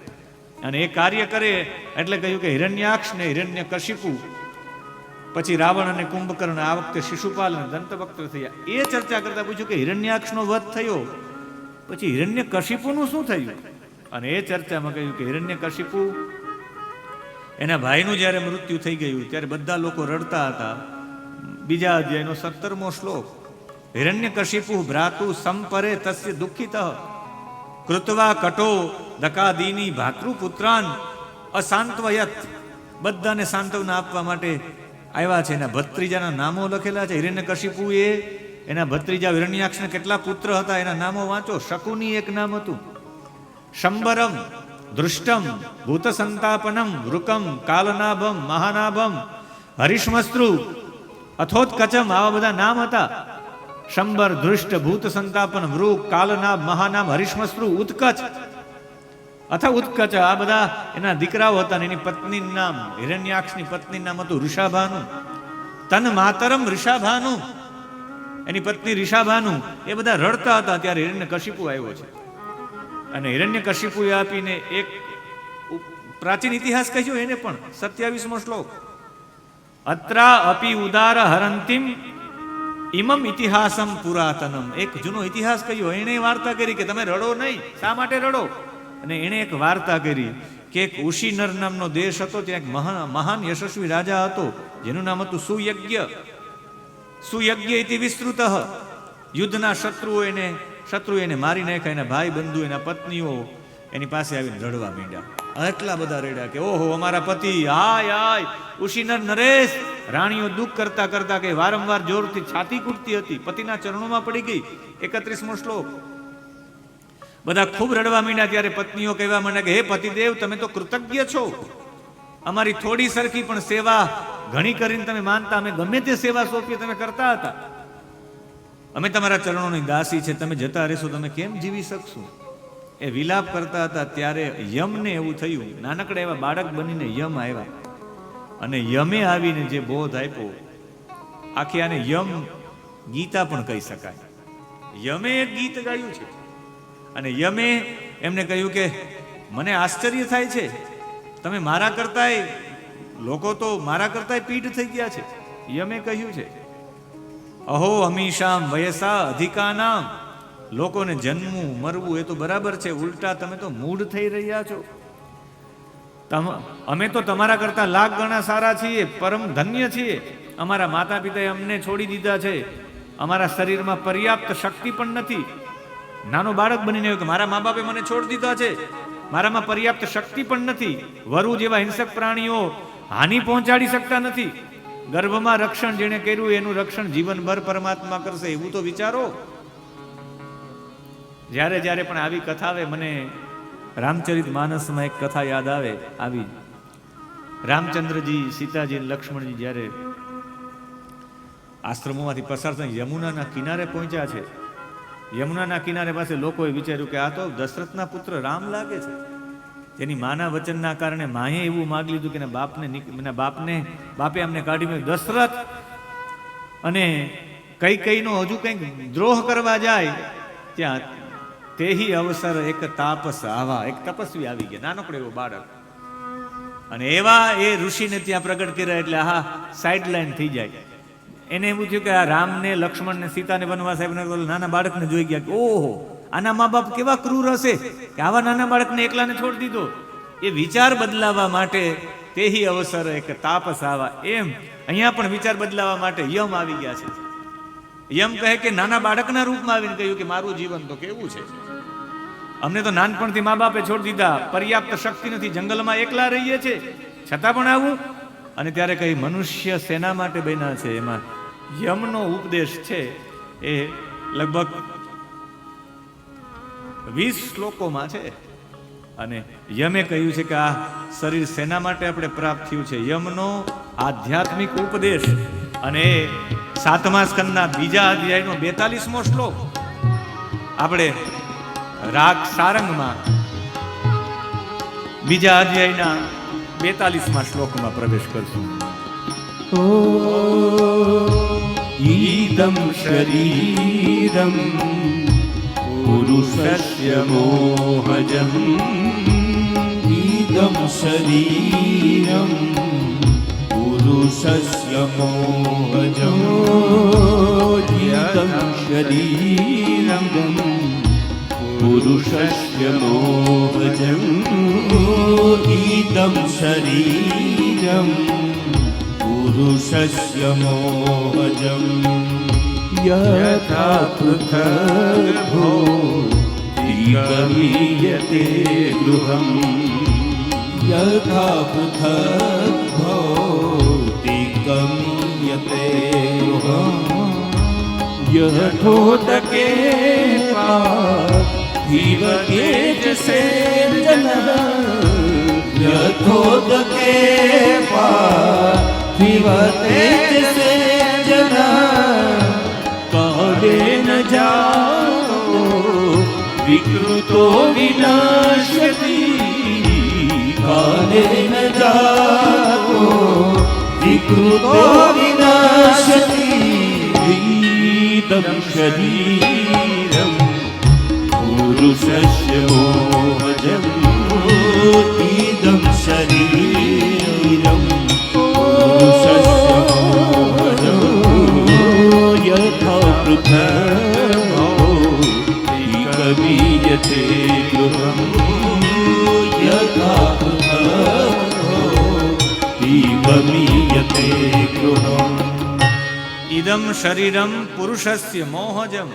Speaker 1: અને એ કાર્ય કરે એટલે કહ્યું કે હિરણ્યાક્ષ ને હિરણ્યકશિપુ, પછી રાવણ અને કુંભકર્ણ, આ વખતે શિશુપાલ અને દંતવક્ત્ર થયા. એ ચર્ચા કરતા પૂછ્યું કે હિરણ્યાક્ષનો વધ થયો, પછી હિરણ્યકશિપુનું શું થયું? અને એ ચર્ચામાં કહ્યું કે હિરણ્યકશિપુ એના ભાઈનું જ્યારે મૃત્યુ થઈ ગયું ત્યારે બધા લોકો રડતા હતા. બીજા અધ્યાયનો 17મો શ્લોક, હિરણ્યકશિપુ ભ્રાતુ સંપરે તસ્ય દુઃખિતઃ કૃત્વા કટો દકાદીની ભાતૃપુત્રાન અશાંતવયત. બધાને સાંત્વના આપવા માટે આવ્યા છે. એના ભત્રીજાના નામો લખેલા છે. હિરણ્યકશિપુ એ એના ભત્રીજા હિરણ્યાક્ષને કેટલા પુત્ર હતા એના નામો વાંચો. શકુની એક નામ હતું, શંબરમ, દૃષ્ટમ, ભૂતસંતાપનમ, વૃકમ, કાલનાભમ, મહાનાભમ, હરિશ્મસ્ત્રુ, અથોત્કચમ, આવા બધા નામ હતા. શંબર, ધૃષ્ટ, ભૂત સંતાપન, વૃક, કાલનાભ, મહાનામ, હરિશ્મસ્ત્રુ, ઉત્કચ અથવા ઉત્કચ, આ બધા એના દીકરાઓ હતા. એની પત્નીનું નામ, હિરણ્યાક્ષની પત્નીનું નામ હતું ઋષાભાનુ. તન માતરમ ઋષાભાનુ, એની પત્ની ઋષાભાનુ. એ બધા રડતા હતા ત્યારે હિરણ્યકશિપુ આવ્યો છે અને હિરણ્યકશિપુએ આપીને એક પ્રાચીન ઇતિહાસ કહ્યો એને પણ. 27મો શ્લોક, અત્રા અપી ઉદાર હરંતિમ ઇમમ ઇતિહાસમ પુરાતનમ. એક જૂનો ઇતિહાસ કહ્યો. એણે વાર્તા કરી કે તમે રડો નહીં, શા માટે રડો? અને એણે એક વાર્તા કરી કે એક ઉશીનર નામનો દેશ હતો, ત્યાં એક મહાન યશસ્વી રાજા હતો જેનું નામ હતું સુયજ્ઞ. સુયજ્ઞ ઇતિ વિસ્તૃત. યુદ્ધના શત્રુ એને મારી નાખ્યા. એના ભાઈ બંધુ, એના પત્નીઓ એની પાસે આવીને રડવા માંડ્યા. એટલા બધા રડ્યા કે ઓહો અમારા પતિ, હાય હાય. ઉશીનર નરેશ, રાણીઓ દુઃખ કરતા કરતા કે વારંવાર જોરથી છાતી કૂટતી હતી, પતિના ચરણોમાં પડી ગઈ. 31મો શ્લોક, બધા ખૂબ રડવા માંડ્યા. ત્યારે પત્નીઓ કહેવા માંડ્યા કે હે પતિદેવ, તમે તો કૃતજ્ઞ છો, અમારી થોડી સરખી પણ સેવા ઘણી કરીને તમે માનતા, અમે ગમે તે સેવા સોંપીએ તમે કરતા હતા, અમે તમારા ચરણોની દાસી છે, તમે જતા રહેશો તમે કેમ જીવી શકશું? એ વિલાપ કરતા હતા. ત્યારે યમને એવું થયું, નાનકડા એવા બાળક બનીને યમ આવ્યા અને યમે આવીને જે બોધ આપ્યો, આખી આને યમ ગીતા પણ કહી શકાય. યમે એક ગીત ગાયું છે અને યમે એમને કહ્યું કે મને આશ્ચર્ય થાય છે, તમે મારા કરતાય, લોકો તો મારા કરતાય પીઠ થઈ ગયા છે. યમે કહ્યું છે, અહો હમીશામ વયસા અધિકાનામ. લોકોને જન્મવું મરવું એ તો બરાબર છે, ઉલટા તમે તો મૂઢ થઈ રહ્યા છો. અમે તો તમારા કરતા લાખ ગણા સારા છીએ, પરમ ધન્ય છીએ. અમારા માતા પિતાએ અમને છોડી દીધા છે, અમારા શરીરમાં પર્યાપ્ત શક્તિ પણ નથી. નાનો બાળક બનીને કે મારા મા બાપે મને છોડી દીધા છે, મારામાં પર્યાપ્ત શક્તિ પણ નથી. વરુ જેવા હિંસક પ્રાણીઓ હાનિ પહોંચાડી શકતા નથી. ગર્ભમાં રક્ષણ જેણે કર્યું એનું રક્ષણ જીવનભર પરમાત્મા કરશે, એવું તો વિચારો. જ્યારે જ્યારે પણ આવી કથા આવે, મને રામચરિત માનસમાં એક કથા યાદ આવે. આવી રામચંદ્રજી, સીતાજી, લક્ષ્મણજી જ્યારે આશ્રમોમાંથી પસાર થઈ યમુનાના કિનારે પહોંચ્યા છે, યમુનાના કિનારે પાસે લોકોએ વિચાર્યું કે આ તો દશરથના પુત્ર રામ લાગે છે. તેની માના વચનના કારણે માએ એવું માગ લીધું કે બાપે અમને કાઢી મૂક્યો. દશરથ અને કઈનો હજુ કંઈક દ્રોહ કરવા જાય ત્યાં તેહી અવસર એક તાપસ આવા, એક તપસ્વી આવી ગયા, નાનકડો એવો બાળક. અને એવા એ ઋષિને ત્યાં પ્રગટ કર્યા એટલે આહા સાઈડ લાઈન થઈ જાય. એને એવું થયું કે આ રામને, લક્ષ્મણને, સીતાને વનવાસ આપ્યો, નાના બાળકને જોઈ ગયા કે ઓહો આના મા બાપ કેવા ક્રૂર હશે કે આવા નાના બાળકને એકલાને છોડી દીધો. એ વિચાર બદલાવા માટે તેહી અવસર એક તાપસ આવા, એમ અહીંયા પણ વિચાર બદલાવા માટે યમ આવી ગયા છે. યમ કહે કે નાના બાળકના રૂપમાં આવીને કહ્યું કે મારું જીવન તો કેવું છે, અમને તો નાનપણથી મા બાપે છોડી દીધા, પર્યાપ્ત શક્તિ નથી, જંગલમાં એકલા રહીએ છે, છતાં પણ આવું. અને ત્યારે કઈ મનુષ્ય શેના માટે બન્યા છે, એમાં યમનો ઉપદેશ છે. એ લગભગ 20 શ્લોકોમાં છે. અને યમે કહ્યું છે કે આ શરીર શેના માટે આપણે પ્રાપ્ત થયું છે. યમનો આધ્યાત્મિક ઉપદેશ અને 7મા સ્કંદના બીજા અધ્યાયનો 42મો શ્લોક આપણે રાગ સારંગમાં બીજા અધ્યાયના 42મા શ્લોકમાં પ્રવેશ કરશું.
Speaker 2: ઈદં શરીરમ પુરુષસ્ય મોહજમ
Speaker 3: ઈદં શરીરમ પુરુષસ્ય મોહજમ
Speaker 2: ઈદં શરીરમ પુરુષસ્ય મોહજમ
Speaker 3: ઈદં શરીરમ પુરુષસ્ય મોહજમ
Speaker 2: યથા પૃથગ્ભો ગમીયતે ગૃહં
Speaker 3: યથા પૃથગ્ ભવતિ ગમ્યતે ગૃહં
Speaker 2: યથોદકે પાર્થિવ તેજસેર્જનઃ
Speaker 3: યથોદકે પાર્થિવ તેજસેર્જનઃ
Speaker 2: કાલેન જાતો વિકૃતો વિનાશ્યતિ
Speaker 3: કાલેન જાતો વિકૃતો વિનાશતિ
Speaker 2: ઈદં શરીરમ પુરુષસ્ય મોહજમ
Speaker 3: ઈદં શરીરમ પુરુષસ્ય મોહજમ
Speaker 2: યથા પૃથગ્ભો ગમીયતે ગૃહં
Speaker 3: યથા પૃથગ્ ભવતિ
Speaker 2: ગમીયતે ગૃહં
Speaker 1: ઇદમ શરીરમ પુરુષસ્ય મોહજમ.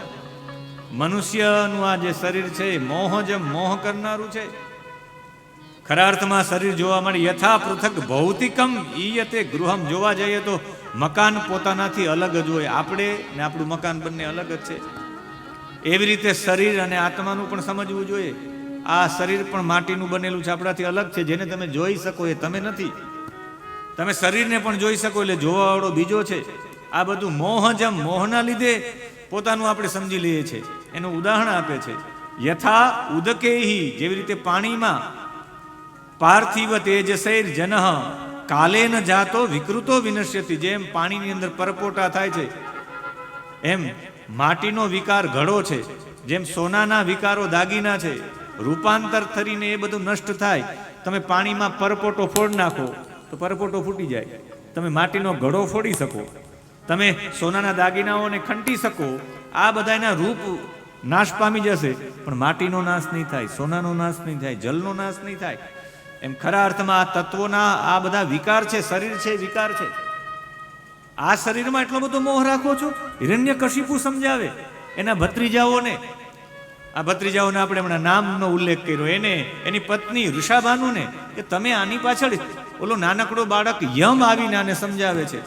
Speaker 1: મનુષ્યનું આ જે શરીર છે એ મોહજમ, મોહ કરનારું છે. ખરા અર્થમાં શરીર જોવા મળે યથા પૃથક ભૌતિકમ ઈયતે ગૃહમ. જોવા જઈએ તો મકાન પોતાનાથી અલગ જ હોય. આપણે ને આપણું મકાન બંને અલગ જ છે. એવી રીતે શરીર અને આત્માનું પણ સમજવું જોઈએ. આ શરીર પણ માટીનું બનેલું છે, આપણાથી અલગ છે. જેને તમે જોઈ શકો એ તમે નથી. તમે શરીરને પણ જોઈ શકો એટલે જોવાવાળો બીજો છે. આ બધું મોહજમ, મોહના લીધે પોતાનું આપણે સમજી લઈએ છીએ. એનું ઉદાહરણ આપે છે યથા ઉદકેહી, જેવી રીતે પાણીમાં પાર્થિવ તેજસૈર જનઃ કાલેન જાતો વિકૃતો વિનશ્યતિ. જેમ પાણીની અંદર પરપોટા થાય છે એમ માટીનો વિકાર ઘડો છે. જેમ સોનાના વિકારો દાગીના છે, રૂપાંતર થઈને એ બધું નષ્ટ થાય. તમે પાણીમાં પરપોટો ફોડ નાખો તો પરપોટો ફૂટી જાય. તમે માટીનો ઘડો ફોડી શકો, તમે સોનાના દાગીનાઓને ખંટી શકો. આ બધાના રૂપ નાશ પામી જશે પણ માટીનો નાશ નહીં થાય, સોનાનો નાશ નહીં થાય, જલનો નાશ નહીં થાય. એમ ખરા અર્થમાં આ તત્વોના આ બધા વિકાર છે. શરીર છે વિકાર છે. આ શરીરમાં એટલો બધો મોહ રાખો છો. હિરણ્યકશિપુ સમજાવે એના ભત્રીજાઓને. આ ભત્રીજાઓને આપણે હમણાં નામનો ઉલ્લેખ કર્યો. એને એની પત્ની ઋષાભાનુને કે તમે આની પાછળ ઓલો નાનકડો બાળક યમ આવીને આને સમજાવે છે.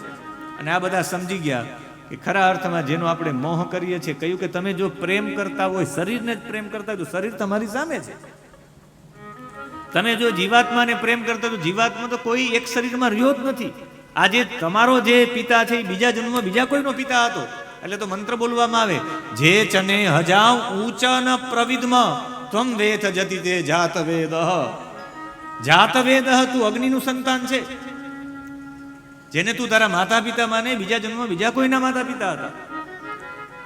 Speaker 1: અને આ બધા સમજી ગયા કે ખરા અર્થમાં જેનો આપણે મોહ કરીએ છીએ. કહ્યું કે તમે જો પ્રેમ કરતા હોય, શરીરને જ પ્રેમ કરતા હોય તો શરીર તમારી સામે છે. તમે જો જીવાત્માને પ્રેમ કરતા તો જીવાત્મા તો કોઈ એક શરીરમાં રહ્યો જ નથી. આજે તમારો જે પિતા છે એ બીજા જન્મમાં બીજા કોઈનો પિતા હતો. એટલે તો મંત્ર બોલવામાં આવે જે ચને હજાવ ઊંચા ન પ્રવિદ્મ ત્વમ વેથ જતિ તે જાત વેદ. જાત વેદ તું અગ્નિનું સંતાન છે. જેને તું તારા માતા પિતા માને બીજા જન્મમાં બીજા કોઈના માતા પિતા હતા.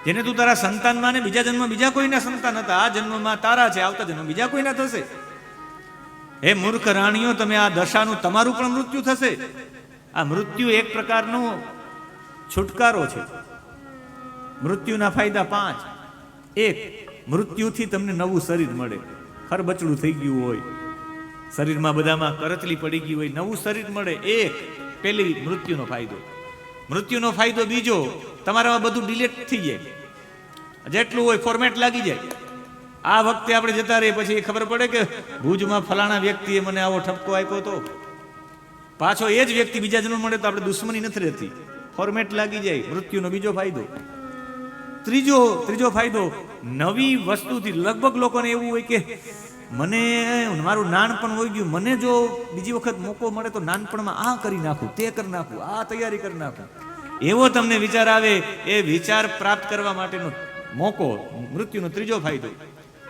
Speaker 1: જેને તું તારા સંતાન માને બીજા જન્મમાં બીજા કોઈના સંતાન હતા. આ જન્મમાં તારા છે, આવતા જન્મ બીજા કોઈના થશે. હે મૂર્ખ રાણીઓ, તમે આ દશાનું તમારું પણ મૃત્યુ થશે. આ મૃત્યુ એક પ્રકારનો છુટકારો છે. મૃત્યુના ફાયદા 5. 1, મૃત્યુથી તમને નવું શરીર મળે. ખરબચડું થઈ ગયું હોય, શરીરમાં બધામાં કરચલી પડી ગઈ હોય, નવું શરીર મળે. 1 પેલી મૃત્યુનો ફાયદો. મૃત્યુનો ફાયદો બીજો, તમારામાં બધું ડિલીટ થઈ જાય. જેટલું હોય ફોર્મેટ લાગી જાય. આ વખતે આપણે જતા રહીએ પછી ખબર પડે કે ભુજમાં ફલાણા વ્યક્તિએ મને આવો ઠપકો આપ્યો હતો. પાછો એ જ વ્યક્તિ બીજા જન્મ મળે તો આપણે દુશ્મની નથી રહેતી. ફોર્મેટ લાગી જાય. મૃત્યુનો બીજો ફાયદો. ત્રીજો ફાયદો, નવી વસ્તુથી લગભગ લોકોને એવું હોય કે મને મારું નાનપણ હોઈ ગયું, મને જો બીજી વખત મોકો મળે તો નાનપણમાં આ કરી નાખું, તે કરી નાખું, આ તૈયારી કરી નાખું, એવો તમને વિચાર આવે. એ વિચાર પ્રાપ્ત કરવા માટેનો મોકો મૃત્યુનો ત્રીજો ફાયદો.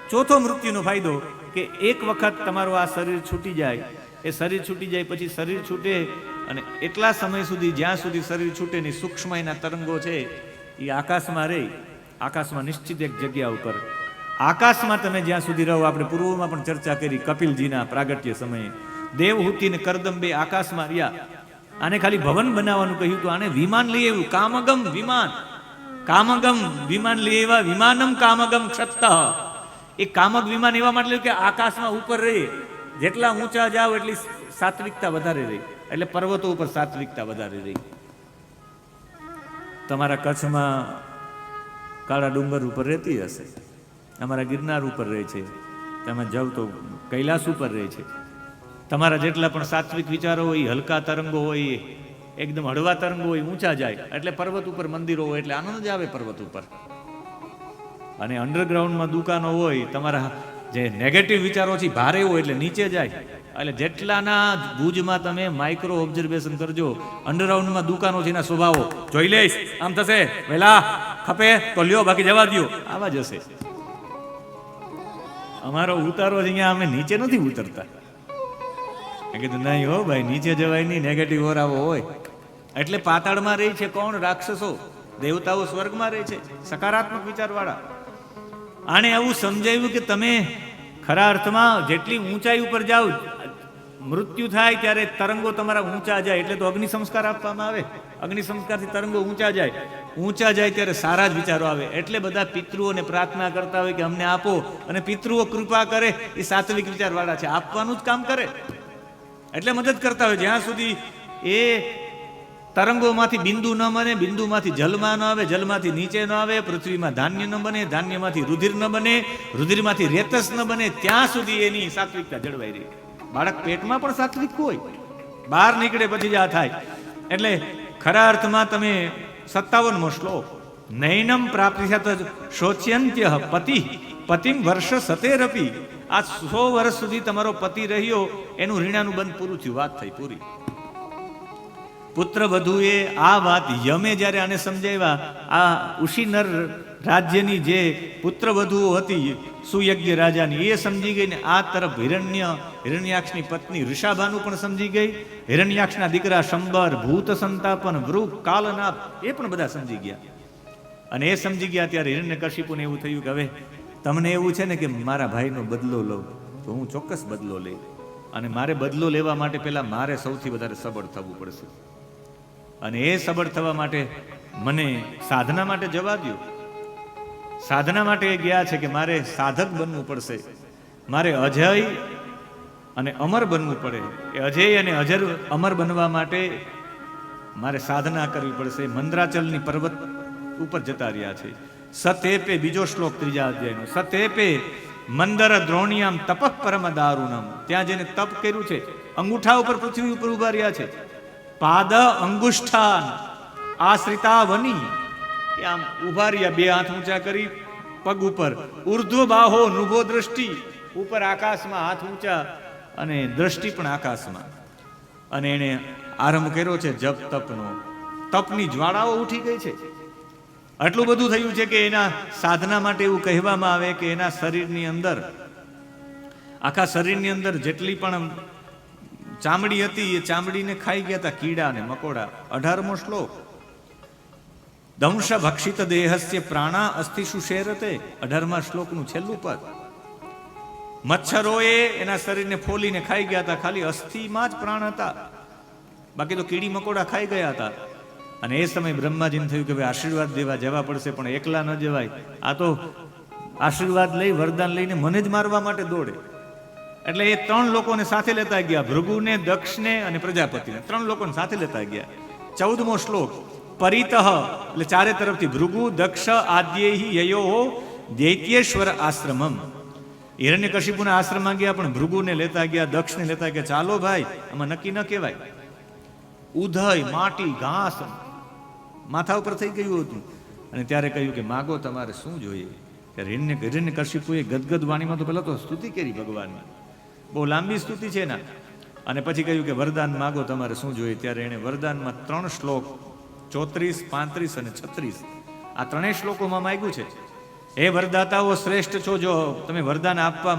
Speaker 1: ચોથો મૃત્યુનો ફાયદો કે એક વખત તમારું આ શરીર છૂટી જાય. એ શરીર છૂટી જાય પછી શરીર છૂટે અને એટલા સમય સુધી જ્યાં સુધી શરીર છૂટે ની સૂક્ષ્મ એના તરંગો છે એ આકાશમાં રહે. આકાશમાં નિશ્ચિત એક જગ્યા ઉપર આકાશમાં તમે જ્યાં સુધી રહો, આપણે પૂર્વમાં પણ ચર્ચા કરી કપિલજીના પ્રાગટ્ય સમયે દેવહૂતિ ને કરદંબે આકાશમાં રહ્યા. આને ખાલી ભવન બનાવવાનું કહ્યું તો આને વિમાન લઈ આવ્યું, કામગમ વિમાન. કામગમ વિમાન લઈ આવ્યા, વિમાનમ કામગમ ક્ષત્ત. એ કામક વિમાન એવા માટે કે આકાશમાં ઉપર રહે, જેટલા ઊંચા જાવ એટલી સાત્વિકતા વધારે રહી, એટલે પર્વતો ઉપર સાત્વિકતા વધારે રહી. તમારા કચ્છમાં કાળા ડુંગર ઉપર રહેતી હશે, અમારા ગિરનાર ઉપર રહે છે, તમે જાવ તો કૈલાસ ઉપર રહે છે. તમારા જેટલા પણ સાત્વિક વિચારો હોય, હલકા તરંગો હોય, એકદમ હળવા તરંગો હોય, ઊંચા જાય એટલે પર્વત ઉપર મંદિરો હોય એટલે આનંદ જ આવે પર્વત ઉપર. અને અંડરગ્રાઉન્ડમાં દુકાનો હોય, તમારા જે નેગેટિવ વિચારો છે ભારે હોય એટલે નીચે જાય. એટલે જેટલાના ભુજમાં તમે માઇક્રો ઓબ્ઝર્વેશન કરજો, અંડરગ્રાઉન્ડમાં દુકાનો છે એના સ્વભાવો જોઈ લઈશ, આમ થશે, વેલા ખપે તો લ્યો, બાકી જવા દો, આવા જ હશે. અમારો ઉતારો છે અહીંયા, અમે નીચે નથી ઉતરતા. કીધું નહીં હો ભાઈ, નીચે જવાય નહીં, નેગેટિવ ઓરાવો હોય. એટલે પાતાળમાં રહી છે કોણ? રાક્ષસો. દેવતાઓ સ્વર્ગમાં રહે છે, સકારાત્મક વિચારવાળા. આને એવું સમજાવ્યું કે તમે ખરા અર્થમાં જેટલી ઊંચાઈ ઉપર જાઓ, મૃત્યુ થાય ત્યારે તરંગો તમારા ઊંચા જાય એટલે તો અગ્નિ સંસ્કાર આપવામાં આવે. અગ્નિ સંસ્કારથી તરંગો ઊંચા જાય, ઊંચા જાય ત્યારે સારા જ વિચારો આવે. એટલે બધા પિતૃઓને પ્રાર્થના કરતા હોય કે અમને આપો, અને પિતૃઓ કૃપા કરે, એ સાત્વિક વિચારવાળા છે, આપવાનું જ કામ કરે એટલે મદદ કરતા હોય. જ્યાં સુધી એ તરંગોમાંથી બિંદુ ન બને, બિંદુમાંથી જલમાં ન આવે, જલમાંથી નીચે ન આવે, પૃથ્વીમાં ધાન્ય ન બને, ધાન્યમાંથી રુધિર ન બને, રુધિરમાંથી રેતસ ન બને, ત્યાં સુધી એની સાત્વિકતા જળવાઈ રહી. બાળક પેટમાં પણ સાત્વિક હોય, બહાર નીકળે પછી જ આ થાય. એટલે ખરા અર્થમાં તમે 57મો શ્લોક, નૈનમ પ્રાપ્તિશાત શોચ્યંત્ય પતિ પતિમ વર્ષ સતેરપી. આ 100 વર્ષ સુધી તમારો પતિ રહ્યો, એનું ઋણાનું બંધ પૂરું થયું, વાત થઈ પૂરી. પુત્ર વધુએ આ વાત યમે જ્યારે આને સમજાવ્યા, આ ઉશીનર રાજ્યની જે પુત્ર વધુઓ હતી સુયજ્ઞ રાજાની, એ સમજી ગઈ ને આ તરફ હિરણ્યાક્ષની પત્ની ઋષાભાનુ પણ સમજી ગઈ, હિરણ્યાક્ષના દીકરા શંબર, ભૂત સંતાપન, વૃક, કાલનાપ, એ પણ બધા સમજી ગયા. અને એ સમજી ગયા ત્યારે હિરણ્યકશિપુને એવું થયું કે હવે તમને એવું છે ને કે મારા ભાઈનો બદલો લઉં, તો હું ચોક્કસ બદલો લઈ. અને મારે બદલો લેવા માટે પહેલા મારે સૌથી વધારે સબળ થવું પડશે. અને એ સબળ થવા માટે મને સાધના માટે જવા દો. સાધના માટે એ ગયા છે કે મારે સાધક બનવું પડશે, મારે અજય અને અમર બનવું પડે. એ અજય અને અમર બનવા માટે મારે સાધના કરવી પડશે. મંદ્રાચલની પર્વત ઉપર જતા રહ્યા છે. સતેપે, બીજો શ્લોક 3જા અધ્યાયનો, સતેપે મંદર દ્રોણિયામ તપઃ પરમ દારુણમ. ત્યાં જેને તપ કર્યું છે, અંગૂઠા ઉપર પૃથ્વી ઉપર ઉભા રહ્યા છે. પાદ અંગુષ્ઠાન આશ્રિતા વની, એ આમ ઉભા રહ્યા, 2 હાથ ઊંચા કરી પગ ઉપર. ઉર્ધ્વ બાહો નુભો દ્રષ્ટિ, ઉપર આકાશમાં હાથ ઊંચા અને દ્રષ્ટિ પણ આકાશમાં. અને એને આરંભ કર્યો છે જપ તપનો. તપની જ્વાળાઓ ઉઠી ગઈ છે. આટલું બધું થયું છે કે એના સાધના માટે એવું કહેવામાં આવે કે એના શરીરની અંદર, આખા શરીરની અંદર જેટલી પણ ચામડી હતી એ ચામડીને ખાઈ ગયા હતા કીડા અને મકોડા. 18મો શ્લોક, દંશ ભક્ષિત દેહસ્ય પ્રાણા અસ્થિષુ શેરતે. 18મા શ્લોકનું છેલ્લું પદ. મચ્છરોએ એના શરીરને ફોલીને ખાઈ ગયા હતા, ખાલી અસ્થિમાં જ પ્રાણ હતા, બાકી તો કીડી મકોડા ખાઈ ગયા હતા. અને એ સમયે બ્રહ્માજીને થયું કે ભાઈ આશીર્વાદ દેવા જવા પડશે, પણ એકલા ન જવાય. આ તો આશીર્વાદ લઈ, વરદાન લઈને મને જ મારવા માટે દોડે. એટલે એ 3 લોકોને સાથે લેતા ગયા, ભૃગુને, દક્ષને અને પ્રજાપતિને. 3 લોકોને સાથે લેતા ગયા. 14મો શ્લોક, પરિતઃ, એટલે ચારે તરફથી ભૃગુ, દક્ષ, આદ્યેહી યયો દૈત્યેશ્વર આશ્રમમ. હિરણ્યકશિપુના આશ્રમમાં ગયા, પણ ભૃગુને લેતા ગયા, દક્ષને લેતા ગયા. ચાલો ભાઈ, આમાં નક્કી ન કહેવાય. ઉધય, માટી, ઘાસ માથા ઉપર થઈ ગયું હતું. અને ત્યારે કહ્યું કે માગો, તમારે શું જોઈએ? કે હિરણ્યકશિપુએ ગદગદ વાણીમાં તો પહેલાં તો સ્તુતિ કરી ભગવાનની, બહુ લાંબી સ્તુતિ છે ને. અને પછી કહ્યું કે વરદાન માગો તમારે શું જોઈએ. ત્યારે એણે વરદાનમાં 3 શ્લોક 34, 35 અને 36 આ ત્રણેય શ્લોકોમાં માગ્યું છે. હે વરદાતાઓ શ્રેષ્ઠ છો, જો તમે વરદાન આપવા